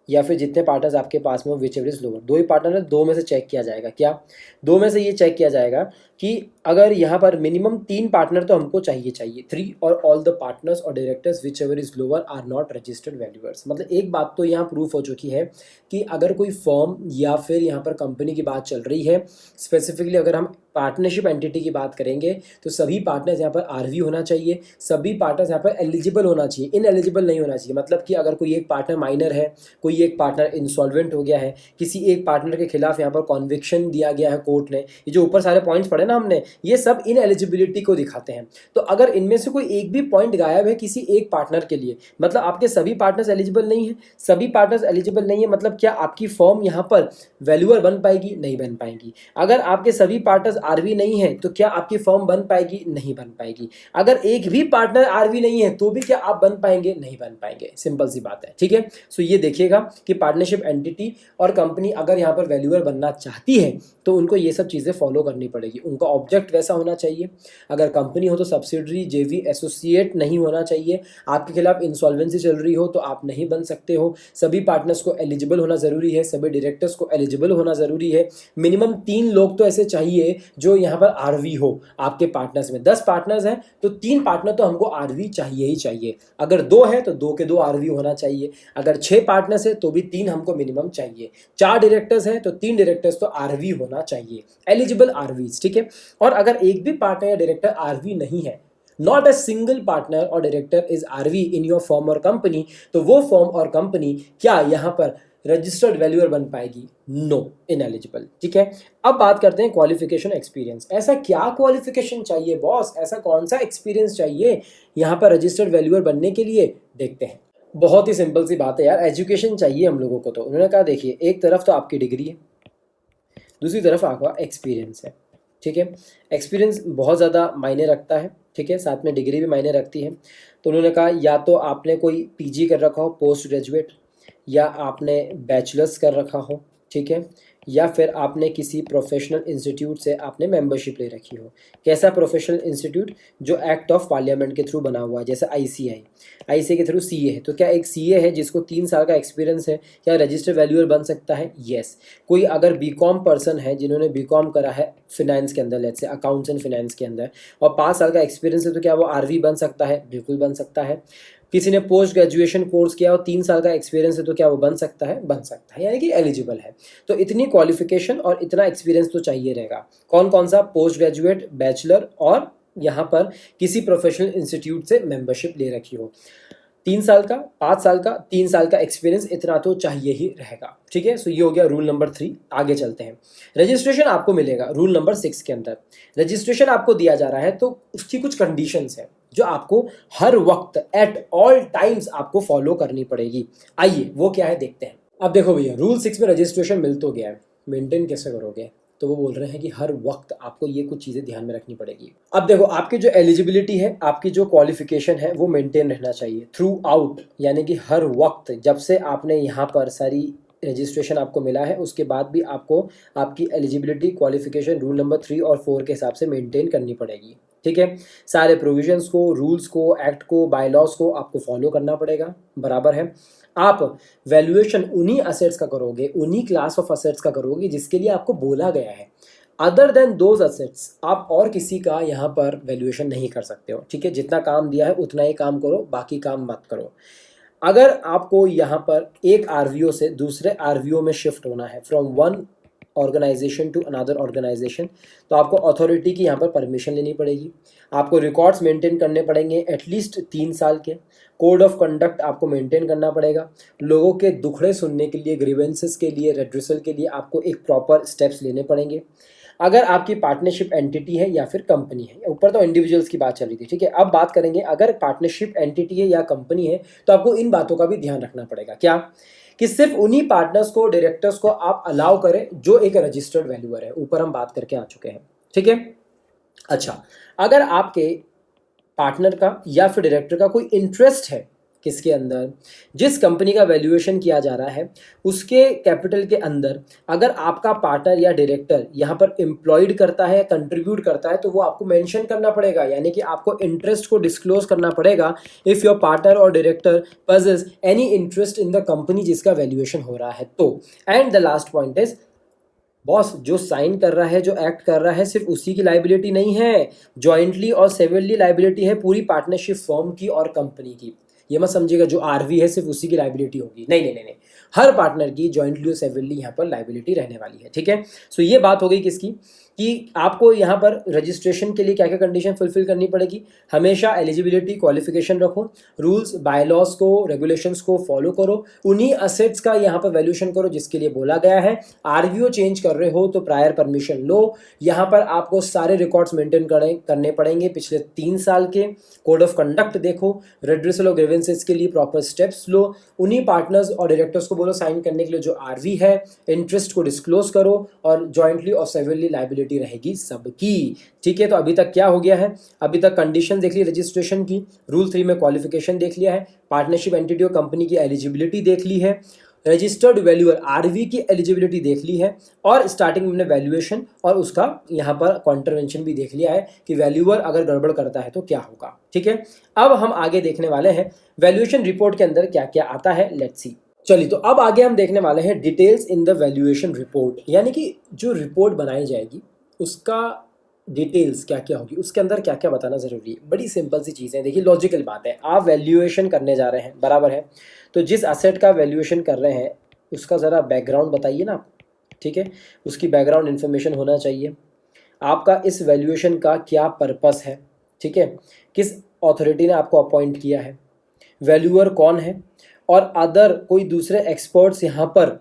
या फिर जितने पार्टनर्स आपके पास में हो, which ever is lower. 2 he partner है, 2 में से चेक किया जाएगा। क्या 2 में से ये चेक किया जाएगा कि अगर यहाँ पर मिनिमम 3 पार्टनर तो हमको चाहिए 3 और ऑल द पार्टनर्स और directors whichever is lower are not registered valuers. मतलब एक बात तो यहाँ प्रूफ हो चुकी है कि अगर कोई फर्म या फिर यहाँ पर कंपनी की बात चल रही है, स्पेसिफिकली अगर हम पार्टनरशिप एंटिटी की बात करेंगे, तो सभी पार्टनर्स यहाँ पर आरवी होना चाहिए, सभी पार्टनर्स यहाँ पर एलिजिबल होना चाहिए, इनएलिजिबल नहीं होना चाहिए। मतलब कि अगर कोई एक पार्टनर माइनर है, कोई एक पार्टनर इंसॉल्वेंट हो गया है, किसी एक पार्टनर के खिलाफ यहाँ पर कॉन्विक्शन दिया गया है कोर्ट ने, ये जो ऊपर सारे पॉइंट्स पढ़े ना हमने, ये सब इनएलिजिबिलिटी को दिखाते हैं। तो अगर इनमें से कोई एक भी पॉइंट गायब है किसी एक पार्टनर के लिए, मतलब आपके सभी पार्टनर्स एलिजिबल नहीं है, सभी पार्टनर्स एलिजिबल नहीं है, मतलब क्या आपकी फर्म यहाँ पर वैल्यूअर बन पाएगी? नहीं बन पाएगी। अगर आपके सभी पार्टनर्स आरवी नहीं है तो क्या आपकी फर्म बन पाएगी? नहीं बन पाएगी। अगर एक भी पार्टनर आरवी नहीं है तो भी क्या आप बन पाएंगे? नहीं बन पाएंगे। सिंपल सी बात है, ठीक है। सो ये देखिएगा कि पार्टनरशिप एंटिटी और कंपनी अगर यहाँ पर वैल्यूअर बनना चाहती है तो उनको ये सब चीज़ें फॉलो करनी पड़ेगी। उनका ऑब्जेक्ट वैसा होना चाहिए, अगर कंपनी हो तो सब्सिडरी, जेवी, एसोसिएट नहीं होना चाहिए, आपके खिलाफ इंसॉल्वेंसी चल रही हो तो आप नहीं बन सकते हो, सभी पार्टनर्स को एलिजिबल होना ज़रूरी है, सभी डायरेक्टर्स को एलिजिबल होना ज़रूरी है, मिनिमम 3 लोग तो ऐसे चाहिए जो यहाँ पर आरवी हो। आपके पार्टनर्स में 10 पार्टनर्स हैं तो 3 पार्टनर तो हमको आरवी चाहिए ही चाहिए, अगर 2 है तो 2 के 2 आरवी होना चाहिए, अगर 6 पार्टनर्स है तो भी 3 हमको मिनिमम चाहिए, 4 डायरेक्टर्स हैं तो 3 डायरेक्टर्स तो आरवी होना चाहिए, एलिजिबल आरवीज, ठीक है। और अगर एक भी पार्टनर या डायरेक्टर आरवी नहीं है, नॉट अ सिंगल पार्टनर और director is RV in your firm और कंपनी, तो वो फर्म और कंपनी क्या यहाँ पर रजिस्टर्ड वैल्यूअर बन पाएगी? नो, इनएलिजिबल, ठीक है। अब बात करते हैं क्वालिफिकेशन, एक्सपीरियंस। ऐसा क्या क्वालिफिकेशन चाहिए बॉस, ऐसा कौन सा एक्सपीरियंस चाहिए यहाँ पर रजिस्टर्ड वैल्यूअर बनने के लिए? देखते हैं। बहुत ही सिंपल सी बात है यार, एजुकेशन चाहिए हम लोगों को। तो उन्होंने कहा देखिए, एक तरफ तो आपकी डिग्री है, दूसरी तरफ आपका एक्सपीरियंस है, ठीक है। एक्सपीरियंस बहुत ज़्यादा मायने रखता है, ठीक है, साथ में डिग्री भी मायने रखती है। तो उन्होंने कहा या तो आपने कोई पीजी कर रखा हो, पोस्ट ग्रेजुएट, या आपने बैचलर्स कर रखा हो, ठीक है, या फिर आपने किसी प्रोफेशनल इंस्टीट्यूट से आपने मेंबरशिप ले रखी हो। कैसा प्रोफेशनल इंस्टीट्यूट? जो एक्ट ऑफ पार्लियामेंट के थ्रू बना हुआ है, जैसे आईसीआई के थ्रू सीए है। तो क्या एक सीए है जिसको 3 साल का एक्सपीरियंस है, क्या रजिस्टर्ड वैल्यूअर बन सकता है? येस। कोई अगर बीकॉम पर्सन है जिन्होंने बीकॉम करा है फिनेंस के अंदर, let's say accounts and finance के अंदर, और 5 साल का एक्सपीरियंस है, तो क्या वो आरवी बन सकता है? बिल्कुल बन सकता है। किसी ने पोस्ट ग्रेजुएशन कोर्स किया और 3 साल का एक्सपीरियंस है, तो क्या वो बन सकता है? बन सकता है, यानी कि एलिजिबल है। तो इतनी क्वालिफिकेशन और इतना एक्सपीरियंस तो चाहिए रहेगा। कौन कौन सा? पोस्ट ग्रेजुएट, बैचलर, और यहाँ पर किसी प्रोफेशनल इंस्टीट्यूट से मेंबरशिप ले रखी हो। 3 साल का, 5 साल का, 3 साल का एक्सपीरियंस, इतना तो चाहिए ही रहेगा, ठीक है। सो ये हो गया रूल नंबर 3। आगे चलते हैं। रजिस्ट्रेशन आपको मिलेगा रूल नंबर 6 के अंदर। रजिस्ट्रेशन आपको दिया जा रहा है तो उसकी कुछ कंडीशंस है जो आपको हर वक्त एट ऑल टाइम्स आपको फॉलो करनी पड़ेगी। आइए वो क्या है देखते हैं। अब देखो भैया, रूल 6 में रजिस्ट्रेशन मिल तो गया है, मेंटेन कैसे करोगे? तो वो बोल रहे हैं कि हर वक्त आपको ये कुछ चीज़ें ध्यान में रखनी पड़ेगी। अब देखो, आपकी जो एलिजिबिलिटी है, आपकी जो क्वालिफिकेशन है, वो मेंटेन रहना चाहिए थ्रू आउट, यानी कि हर वक्त। जब से आपने यहाँ पर सारी रजिस्ट्रेशन आपको मिला है, उसके बाद भी आपको आपकी एलिजिबिलिटी, क्वालिफिकेशन रूल नंबर 3 और 4 के हिसाब से मेंटेन करनी पड़ेगी, ठीक है। सारे प्रोविजंस को, रूल्स को, एक्ट को, बायलॉज को आपको फॉलो करना पड़ेगा, बराबर है। आप वैल्यूएशन उन्हीं असेट्स का करोगे, उन्हीं क्लास ऑफ असेट्स का करोगे जिसके लिए आपको बोला गया है। अदर देन दोज असेट्स आप और किसी का यहाँ पर वैल्यूएशन नहीं कर सकते हो, ठीक है। जितना काम दिया है उतना ही काम करो, बाकी काम मत करो। अगर आपको यहाँ पर एक आरवीओ से दूसरे आरवीओ में शिफ्ट होना है, from one organisation to another organisation, तो आपको अथॉरिटी की यहाँ पर परमिशन लेनी पड़ेगी। आपको रिकॉर्ड्स मेंटेन करने पड़ेंगे एटलीस्ट 3 साल के। कोड ऑफ कंडक्ट आपको मेंटेन करना पड़ेगा। लोगों के दुखड़े सुनने के लिए, ग्रीवेंसेस के लिए, रेड्रेसल के लिए आपको एक प्रॉपर स्टेप्स लेने पड़ेंगे। अगर आपकी पार्टनरशिप एंटिटी है या फिर कंपनी है, ऊपर तो इंडिविजुअल्स की बात चल रही थी, ठीक है। अब बात करेंगे, अगर पार्टनरशिप एंटिटी है या कंपनी है, तो आपको इन बातों का भी ध्यान रखना पड़ेगा। क्या? कि सिर्फ उन्हीं पार्टनर्स को, डायरेक्टर्स को आप अलाउ करें जो एक रजिस्टर्ड वैल्यूअर है। ऊपर हम बात करके आ चुके हैं, ठीक है। अच्छा, अगर आपके पार्टनर का या फिर डायरेक्टर का कोई इंटरेस्ट है किसके अंदर, जिस कंपनी का वैल्यूएशन किया जा रहा है उसके कैपिटल के अंदर, अगर आपका पार्टनर या डायरेक्टर यहाँ पर एम्प्लॉयड करता है, कंट्रीब्यूट करता है, तो वो आपको मेंशन करना पड़ेगा, यानी कि आपको इंटरेस्ट को डिस्क्लोज करना पड़ेगा। इफ़ योर पार्टनर और director possess any interest in the company जिसका वैल्यूएशन हो रहा है तो। And the last point is, boss जो साइन कर रहा है, जो एक्ट कर रहा है, सिर्फ उसी की लाइबिलिटी नहीं है, जॉइंटली और सेवरली लाइबिलिटी है पूरी पार्टनरशिप फर्म की और कंपनी की। ये मत समझिएगा जो आरवी है सिर्फ उसी की लाइबिलिटी होगी, नहीं नहीं नहीं नहीं, हर पार्टनर की जॉइंटली और सेवरली यहाँ पर लाइबिलिटी रहने वाली है, ठीक है। सो ये बात हो गई किसकी, कि आपको यहाँ पर रजिस्ट्रेशन के लिए क्या क्या कंडीशन फुलफिल करनी पड़ेगी। हमेशा एलिजिबिलिटी, क्वालिफिकेशन रखो, रूल्स बायलॉज को, रेगुलेशंस को फॉलो करो, उन्हीं असेट्स का यहाँ पर वैल्यूएशन करो जिसके लिए बोला गया है। आरवीओ चेंज कर रहे हो तो प्रायर परमिशन लो। यहाँ पर आपको सारे रिकॉर्ड्स मेंटेन करने पड़ेंगे पिछले 3 साल के। कोड ऑफ कंडक्ट देखो, रेड्रेसल ऑफ ग्रीवेंसेस के लिए प्रॉपर स्टेप्स लो। उन्हीं पार्टनर्स और डायरेक्टर्स को बोलो साइन करने के लिए जो आरवी है। इंटरेस्ट को डिस्क्लोज करो और जॉइंटली और सेवरली लाइबिलिटी रहेगी सबकी, ठीक है। तो अभी तक क्या हो गया है, अभी तक कंडीशन देख ली रजिस्ट्रेशन की, रूल 3 में क्वालिफिकेशन देख लिया है, पार्टनरशिप एंटिटी और कंपनी की एलिजिबिलिटी देख ली है, रजिस्टर्ड वैल्यूअर आरवी की एलिजिबिलिटी देख ली है, और स्टार्टिंग में वैल्यूएशन और उसका यहाँ पर कॉन्ट्रवेंशन भी देख लिया है कि वैल्यूअर अगर गड़बड़ करता है तो क्या होगा, ठीक है। अब हम आगे देखने वाले हैं वैल्यूएशन रिपोर्ट के अंदर क्या क्या आता है, लेट्स सी। चलिए, तो अब आगे हम देखने वाले हैं details in the valuation report, यानी कि जो रिपोर्ट बनाई जाएगी उसका डिटेल्स क्या क्या होगी, उसके अंदर क्या क्या बताना ज़रूरी है। बड़ी सिंपल सी चीज़ है, देखिए लॉजिकल बात है, आप वैल्यूएशन करने जा रहे हैं, बराबर है, तो जिस असेट का वैल्यूएशन कर रहे हैं उसका ज़रा बैकग्राउंड बताइए ना, ठीक है। उसकी बैकग्राउंड इन्फॉर्मेशन होना चाहिए, आपका इस वैल्यूएशन का क्या पर्पस है, ठीक है, किस अथॉरिटी ने आपको अपॉइंट किया है, वैल्यूअर कौन है, और अदर कोई दूसरे एक्सपर्ट्स यहाँ पर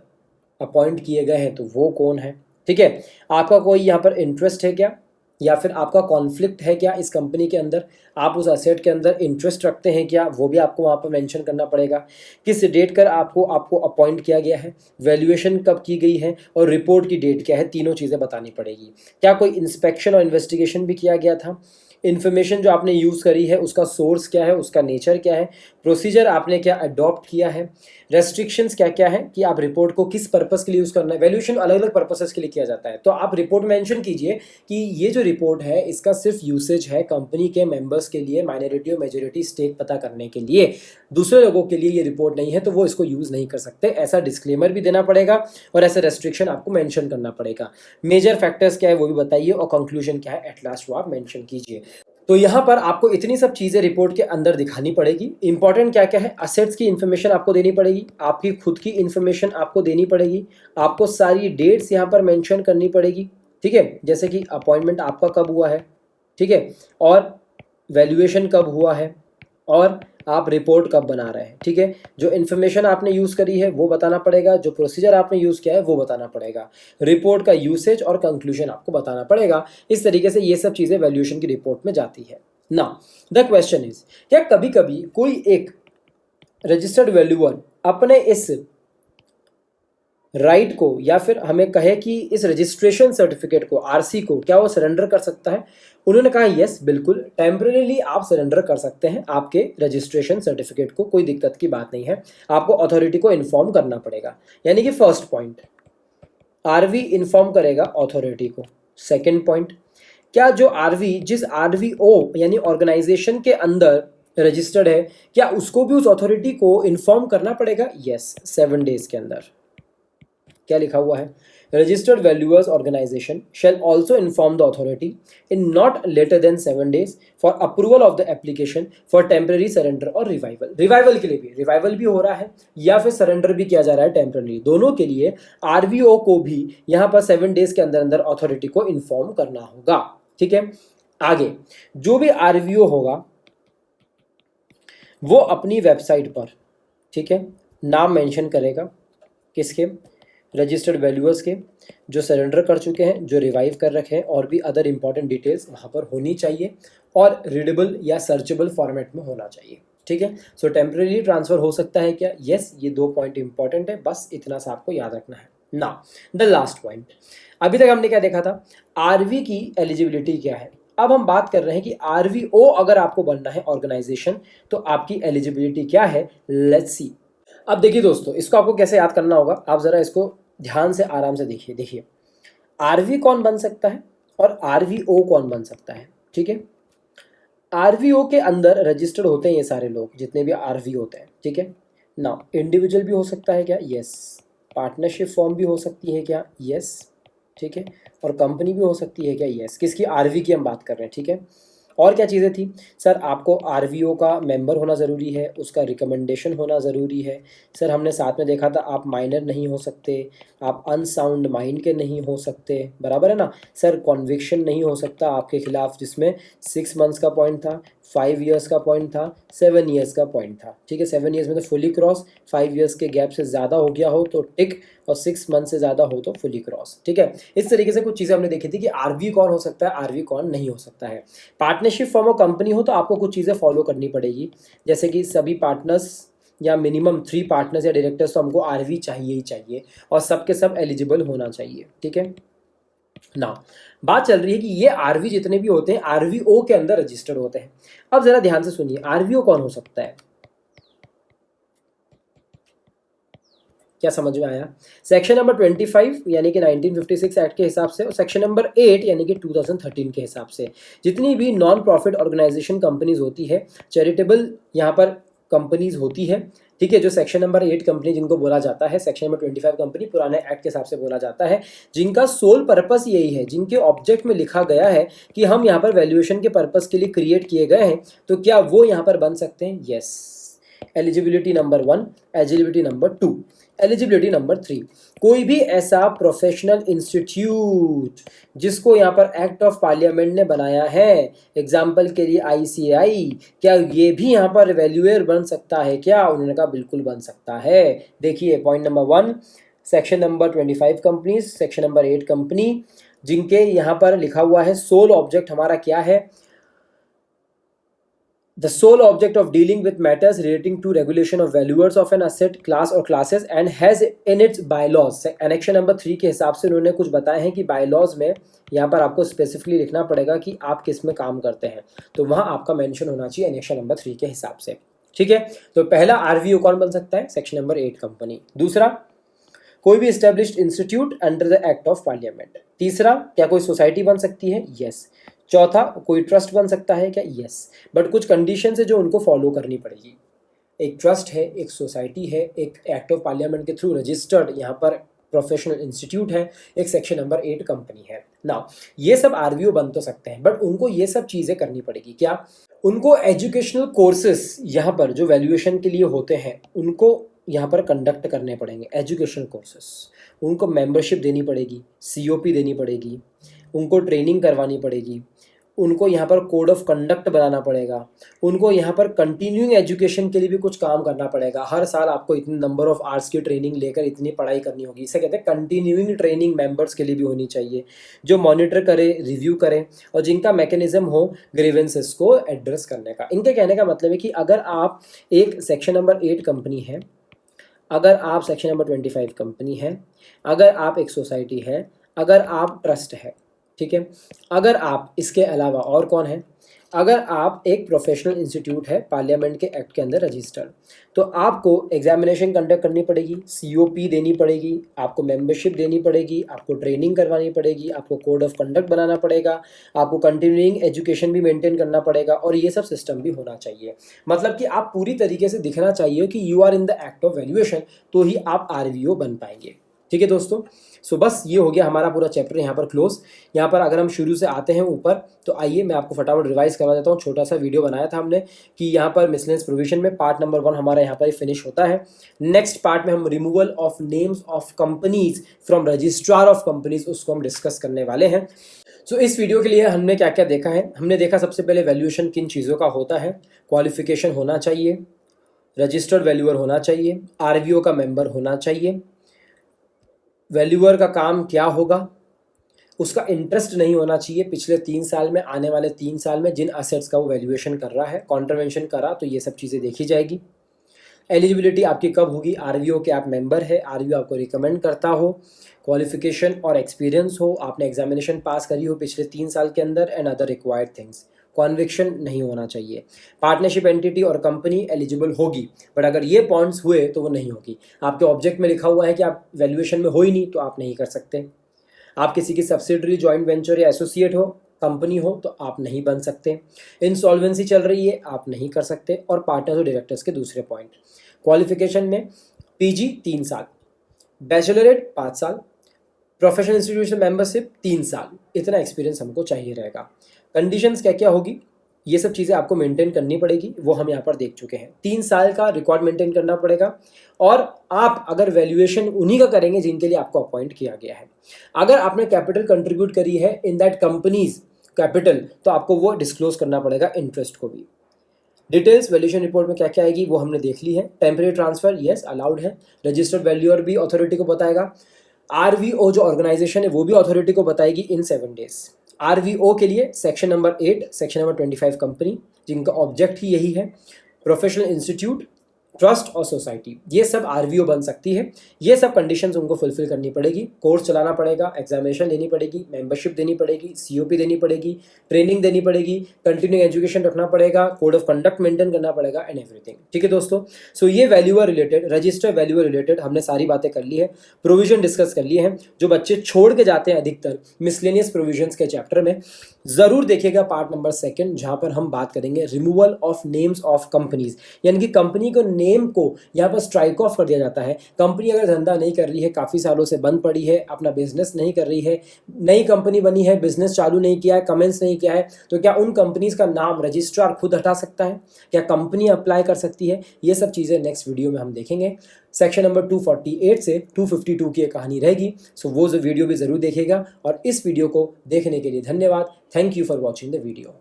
अपॉइंट किए गए हैं तो वो कौन है, ठीक है। आपका कोई यहाँ पर इंटरेस्ट है क्या, या फिर आपका कॉन्फ्लिक्ट है क्या इस कंपनी के अंदर, आप उस एसेट के अंदर इंटरेस्ट रखते हैं क्या, वो भी आपको वहाँ पर मेंशन करना पड़ेगा। किस डेट कर आपको अपॉइंट किया गया है, वैल्यूएशन कब की गई है और रिपोर्ट की डेट क्या है, तीनों चीज़ें बतानी पड़ेगी। क्या कोई इंस्पेक्शन और इन्वेस्टिगेशन भी किया गया था, इन्फॉर्मेशन जो आपने यूज़ करी है उसका सोर्स क्या है, उसका नेचर क्या है, प्रोसीजर आपने क्या अडॉप्ट किया है, रेस्ट्रिक्शंस क्या क्या है कि आप रिपोर्ट को किस पर्पस के लिए यूज़ करना है। वैल्यूएशन अलग अलग पर्पसेस के लिए किया जाता है, तो आप रिपोर्ट मेंशन कीजिए कि ये जो रिपोर्ट है इसका सिर्फ यूसेज है कंपनी के मेंबर्स के लिए, माइनॉरिटी और मेजोरिटी स्टेक पता करने के लिए, दूसरे लोगों के लिए ये रिपोर्ट नहीं है तो वो इसको यूज़ नहीं कर सकते। ऐसा डिस्क्लेमर भी देना पड़ेगा और ऐसा रेस्ट्रिक्शन आपको मेंशन करना पड़ेगा। मेजर फैक्टर्स क्या है वो भी बताइए और कंक्लूजन क्या है एट लास्ट वो आप मेंशन कीजिए। तो यहाँ पर आपको इतनी सब चीज़ें रिपोर्ट के अंदर दिखानी पड़ेगी। इंपॉर्टेंट क्या क्या है, असेट्स की इन्फॉर्मेशन आपको देनी पड़ेगी, आपकी खुद की इन्फॉर्मेशन आपको देनी पड़ेगी, आपको सारी डेट्स यहाँ पर मेंशन करनी पड़ेगी, ठीक है, जैसे कि अपॉइंटमेंट आपका कब हुआ है, ठीक है, और वैल्यूएशन कब हुआ है, और आप रिपोर्ट कब बना रहे हैं, ठीक है। जो इन्फॉर्मेशन आपने यूज़ करी है वो बताना पड़ेगा, जो प्रोसीजर आपने यूज़ किया है वो बताना पड़ेगा, रिपोर्ट का यूसेज और कंक्लूजन आपको बताना पड़ेगा। इस तरीके से ये सब चीज़ें वैल्यूएशन की रिपोर्ट में जाती है ना। द क्वेश्चन इज, क्या कभी कभी कोई एक रजिस्टर्ड वैल्यूअर अपने इस राइट को या फिर हमें कहे कि इस रजिस्ट्रेशन सर्टिफिकेट को, आरसी को, क्या वो सरेंडर कर सकता है? उन्होंने कहा यस बिल्कुल, टेम्परेली आप सरेंडर कर सकते हैं आपके रजिस्ट्रेशन सर्टिफिकेट को, कोई दिक्कत की बात नहीं है, आपको अथॉरिटी को इन्फॉर्म करना पड़ेगा। यानी कि फर्स्ट पॉइंट, आरवी इन्फॉर्म करेगा अथॉरिटी को। सेकेंड पॉइंट, क्या जो आरवी, जिस आरवीओ यानी ऑर्गेनाइजेशन के अंदर रजिस्टर्ड है, क्या उसको भी उस अथॉरिटी को इन्फॉर्म करना पड़ेगा? यस, 7 डेज के अंदर। क्या लिखा हुआ है, registered valuers organisation shall also inform the authority in not later than 7 days for approval of the application for temporary surrender और रिवाइवल। रिवाइवल के लिए भी, रिवाइवल भी हो रहा है या फिर सरेंडर भी किया जा रहा है टेम्पररी, दोनों के लिए आरवीओ को भी यहाँ पर 7 days के अंदर अंदर अथॉरिटी को इन्फॉर्म करना होगा, ठीक है। आगे जो भी आरवीओ होगा वो अपनी वेबसाइट पर, ठीक है, नाम मेंशन करेगा, किसके, रजिस्टर्ड वैल्यूअर्स के, जो सरेंडर कर चुके हैं, जो रिवाइव कर रखे हैं, और भी अदर इंपॉर्टेंट डिटेल्स वहाँ पर होनी चाहिए और रीडेबल या सर्चेबल फॉर्मेट में होना चाहिए, ठीक है। सो टेम्परेरी ट्रांसफ़र हो सकता है क्या? यस, ये 2 पॉइंट इंपॉर्टेंट है, बस इतना सा आपको याद रखना है ना। द लास्ट पॉइंट, अभी तक हमने क्या देखा था, आरवी की एलिजिबिलिटी क्या है। अब हम बात कर रहे हैं कि आरवीओ अगर आपको बनना है ऑर्गेनाइजेशन तो आपकी एलिजिबिलिटी क्या है। Let's see. अब देखिए दोस्तों, इसको आपको कैसे याद करना होगा, आप ज़रा इसको ध्यान से आराम से देखिए आरवी कौन बन सकता है और आरवीओ कौन बन सकता है, ठीक है। आरवीओ के अंदर रजिस्टर्ड होते हैं ये सारे लोग जितने भी आरवी होते हैं, ठीक है ना। इंडिविजुअल भी हो सकता है क्या? यस। पार्टनरशिप फॉर्म भी हो सकती है क्या? यस, ठीक है। और कंपनी भी हो सकती है क्या? यस। किसकी? आरवी की हम बात कर रहे हैं, ठीक है। और क्या चीज़ें थी सर? आपको आरवीओ का मेंबर होना ज़रूरी है, उसका रिकमेंडेशन होना ज़रूरी है। सर हमने साथ में देखा था आप माइनर नहीं हो सकते, आप अनसाउंड माइंड के नहीं हो सकते, बराबर है ना। सर कॉन्विक्शन नहीं हो सकता आपके खिलाफ, जिसमें 6 months का पॉइंट था, 5 years का पॉइंट था, 7 years का पॉइंट था, ठीक है। 7 years में तो फुली क्रॉस, 5 years के गैप से ज़्यादा हो गया हो तो टिक, और 6 months से ज़्यादा हो तो फुली क्रॉस, ठीक है। इस तरीके से कुछ चीज़ें हमने देखी थी कि आरवी कौन हो सकता है, आरवी कौन नहीं हो सकता है। पार्टनरशिप फॉर्म ऑफ कंपनी हो तो आपको कुछ चीज़ें फॉलो करनी पड़ेगी, जैसे कि सभी पार्टनर्स या मिनिमम 3 पार्टनर्स या डायरेक्टर्स तो हमको आरवी चाहिए ही चाहिए, और सबके सब एलिजिबल होना चाहिए, ठीक है ना। बात चल रही है कि ये आरवी जितने भी होते हैं आरवीओ के अंदर रजिस्टर्ड होते हैं। अब जरा ध्यान से सुनिए, आरवीओ कौन हो सकता है, क्या समझ में आया? सेक्शन नंबर 25 यानी कि 1956 एक्ट के हिसाब से, और सेक्शन नंबर 8 यानी कि 2013 के हिसाब से जितनी भी नॉन प्रॉफिट ऑर्गेनाइजेशन कंपनीज होती है, चैरिटेबल यहाँ पर कंपनीज होती है, ठीक है। जो सेक्शन नंबर 8 कंपनी जिनको बोला जाता है, सेक्शन नंबर 25 कंपनी पुराने एक्ट के हिसाब से बोला जाता है, जिनका सोल पर्पस यही है, जिनके ऑब्जेक्ट में लिखा गया है कि हम यहाँ पर वैल्यूएशन के पर्पस के लिए क्रिएट किए गए हैं, तो क्या वो यहाँ पर बन सकते हैं? Yes. Eligibility number 1, eligibility number 2, eligibility number 3, कोई भी ऐसा प्रोफेशनल इंस्टीट्यूट जिसको यहाँ पर एक्ट ऑफ पार्लियामेंट ने बनाया है, एग्जाम्पल के लिए आईसीआई, क्या ये भी यहाँ पर वैल्यूएर बन सकता है क्या? उन्होंने कहा बिल्कुल बन सकता है। देखिए point number 1, section number 25 companies, section number 8 company, जिनके यहाँ पर लिखा हुआ है सोल ऑब्जेक्ट हमारा क्या है, the sole object of dealing with matters relating to regulation of valuers of an asset class or classes and has in its bylaws। Annexion number 3 के हिसाब से उन्होंने कुछ बताए हैं कि बायलॉज में यहाँ पर आपको स्पेसिफिकली लिखना पड़ेगा कि आप किस में काम करते हैं, तो वहाँ आपका मेंशन होना चाहिए एनेक्शन नंबर 3 के हिसाब से। ठीक है, तो पहला आरवीओ कौन बन सकता है, सेक्शन नंबर 8 कंपनी। दूसरा, कोई भी established institute under the act of parliament. तीसरा, क्या कोई सोसाइटी बन सकती है, यस। चौथा, कोई ट्रस्ट बन सकता है क्या, यस, बट कुछ कंडीशन है जो उनको फॉलो करनी पड़ेगी। एक ट्रस्ट है, एक सोसाइटी है, एक एक्ट ऑफ पार्लियामेंट के थ्रू रजिस्टर्ड यहाँ पर प्रोफेशनल इंस्टीट्यूट है, एक सेक्शन नंबर 8 कंपनी है ना। ये सब आरवीओ बन तो सकते हैं, बट उनको ये सब चीज़ें करनी पड़ेगी। क्या, उनको एजुकेशनल कोर्सेस यहाँ पर जो वैल्यूएशन के लिए होते हैं उनको यहाँ पर कंडक्ट करने पड़ेंगे, एजुकेशनल कोर्सेस। उनको मेंबरशिप देनी पड़ेगी, सीओपी देनी पड़ेगी, उनको ट्रेनिंग करवानी पड़ेगी, उनको यहाँ पर कोड ऑफ कंडक्ट बनाना पड़ेगा, उनको यहाँ पर कंटिन्यूइंग एजुकेशन के लिए भी कुछ काम करना पड़ेगा। हर साल आपको इतने नंबर ऑफ आवर्स की ट्रेनिंग लेकर इतनी पढ़ाई करनी होगी। इसे कहते हैं कंटिन्यूइंग ट्रेनिंग मेंबर्स के लिए भी होनी चाहिए, जो मॉनिटर करे, रिव्यू करे और जिनका मैकेनिज्म हो ग्रीवेंसेस को एड्रेस करने का। इनके कहने का मतलब है कि अगर आप एक सेक्शन नंबर 8 कंपनी है, अगर आप सेक्शन नंबर 25 कंपनी है, अगर आप एक सोसाइटी है, अगर आप ट्रस्ट है, ठीक है, अगर आप इसके अलावा और कौन है, अगर आप एक प्रोफेशनल इंस्टीट्यूट है पार्लियामेंट के एक्ट के अंदर रजिस्टर्ड, तो आपको एग्जामिनेशन कंडक्ट करनी पड़ेगी, सीओपी देनी पड़ेगी, आपको मेंबरशिप देनी पड़ेगी, आपको ट्रेनिंग करवानी पड़ेगी, आपको कोड ऑफ कंडक्ट बनाना पड़ेगा, आपको कंटिन्यूइंग एजुकेशन भी मेंटेन करना पड़ेगा और ये सब सिस्टम भी होना चाहिए। मतलब कि आप पूरी तरीके से दिखना चाहिए कि you are in the act of valuation, तो ही आप आरवीओ बन पाएंगे। ठीक है दोस्तों, सो बस ये हो गया हमारा पूरा चैप्टर यहाँ पर क्लोज। यहाँ पर अगर हम शुरू से आते हैं ऊपर, तो आइए मैं आपको फटाफट रिवाइज करवा देता हूँ। छोटा सा वीडियो बनाया था हमने कि यहाँ पर मिसलेनियस प्रोविजन में पार्ट नंबर 1 हमारा यहाँ पर ही फिनिश होता है। नेक्स्ट पार्ट में हम removal of names of companies from registrar of companies, उसको हम डिस्कस करने वाले हैं। सो इस वीडियो के लिए हमने क्या क्या देखा है, हमने देखा सबसे पहले वैल्यूएशन किन चीज़ों का होता है, क्वालिफिकेशन होना चाहिए, रजिस्टर्ड वैल्यूअर होना चाहिए, आरवीओ का मेंबर होना चाहिए, वैल्यूअर का काम क्या होगा, उसका इंटरेस्ट नहीं होना चाहिए पिछले 3 साल में, आने वाले 3 साल में जिन असेट्स का वो वैल्यूएशन कर रहा है, कॉन्ट्रवेंशन करा तो ये सब चीज़ें देखी जाएगी। एलिजिबिलिटी आपकी कब होगी, आरवीओ के आप मेंबर है, आरवीओ आपको रिकमेंड करता हो, क्वालिफिकेशन और एक्सपीरियंस हो, आपने एग्जामिनेशन पास करी हो पिछले 3 साल के अंदर, and other required things. Conviction नहीं होना चाहिए। पार्टनरशिप एंटिटी और कंपनी एलिजिबल होगी, बट अगर ये पॉइंट्स हुए तो वो नहीं होगी। आपके ऑब्जेक्ट में लिखा हुआ है कि आप वैल्यूएशन में हो ही नहीं, तो आप नहीं कर सकते। आप किसी की सब्सिडरी, जॉइंट वेंचर या एसोसिएट हो, कंपनी हो, तो आप नहीं बन सकते। इंसॉल्वेंसी चल रही है, आप नहीं कर सकते। और पार्टनर्स और डायरेक्टर्स के दूसरे पॉइंट, क्वालिफिकेशन में पीजी 3 साल, बैचलरेट 5 साल, प्रोफेशनल इंस्टीट्यूशन मेंबरशिप 3 साल, इतना एक्सपीरियंस हमको चाहिए रहेगा। कंडीशंस क्या क्या होगी, ये सब चीज़ें आपको मेंटेन करनी पड़ेगी, वो हम यहाँ पर देख चुके हैं। 3 साल का रिकॉर्ड मेंटेन करना पड़ेगा, और आप अगर वैल्यूएशन उन्हीं का करेंगे जिनके लिए आपको अपॉइंट किया गया है। अगर आपने कैपिटल कंट्रीब्यूट करी है इन दैट कंपनीज कैपिटल, तो आपको वो डिस्क्लोज करना पड़ेगा, इंटरेस्ट को भी। डिटेल्स वैल्यूएशन रिपोर्ट में क्या क्या आएगी वो हमने देख ली है। टेम्परेरी ट्रांसफर यस अलाउड है, रजिस्टर्ड वैल्यूअर भी अथॉरिटी को बताएगा, आरवीओ जो ऑर्गेनाइजेशन है वो भी अथॉरिटी को बताएगी इन 7 डेज। आरवीओ के लिए section number 8, section number 25 company, जिनका ऑब्जेक्ट ही यही है, प्रोफेशनल इंस्टीट्यूट, ट्रस्ट और सोसाइटी, ये सब आरवीओ बन सकती है। ये सब कंडीशंस उनको फुलफिल करनी पड़ेगी, कोर्स चलाना पड़ेगा, एग्जामिनेशन देनी पड़ेगी, मेंबरशिप देनी पड़ेगी, सीओपी देनी पड़ेगी, ट्रेनिंग देनी पड़ेगी, कंटिन्यू एजुकेशन रखना पड़ेगा, कोड ऑफ कंडक्ट मेंटेन करना पड़ेगा एंड एवरीथिंग। ठीक है दोस्तों, सो ये valuer related, register valuer related हमने सारी बातें कर ली है, प्रोविजन डिस्कस कर लिए हैं। जो बच्चे छोड़ के जाते हैं अधिकतर मिसलेनियस प्रोविजंस के चैप्टर में, जरूर देखिएगा पार्ट नंबर 2, जहां पर हम बात करेंगे removal of names of companies, यानी कि कंपनी को नेम को यहाँ पर स्ट्राइक ऑफ कर दिया जाता है। कंपनी अगर धंधा नहीं कर रही है, काफ़ी सालों से बंद पड़ी है, अपना बिजनेस नहीं कर रही है, नई कंपनी बनी है, बिजनेस चालू नहीं किया है, कमेंस नहीं किया है, तो क्या उन कंपनीज का नाम रजिस्ट्रार खुद हटा सकता है? क्या कंपनी अप्लाई कर सकती है? ये सब चीज़ें नेक्स्ट वीडियो में हम देखेंगे। सेक्शन नंबर 248 से 252 की कहानी रहेगी, सो वो वीडियो भी ज़रूर देखिएगा। और इस वीडियो को देखने के लिए धन्यवाद। Thank you for watching the video.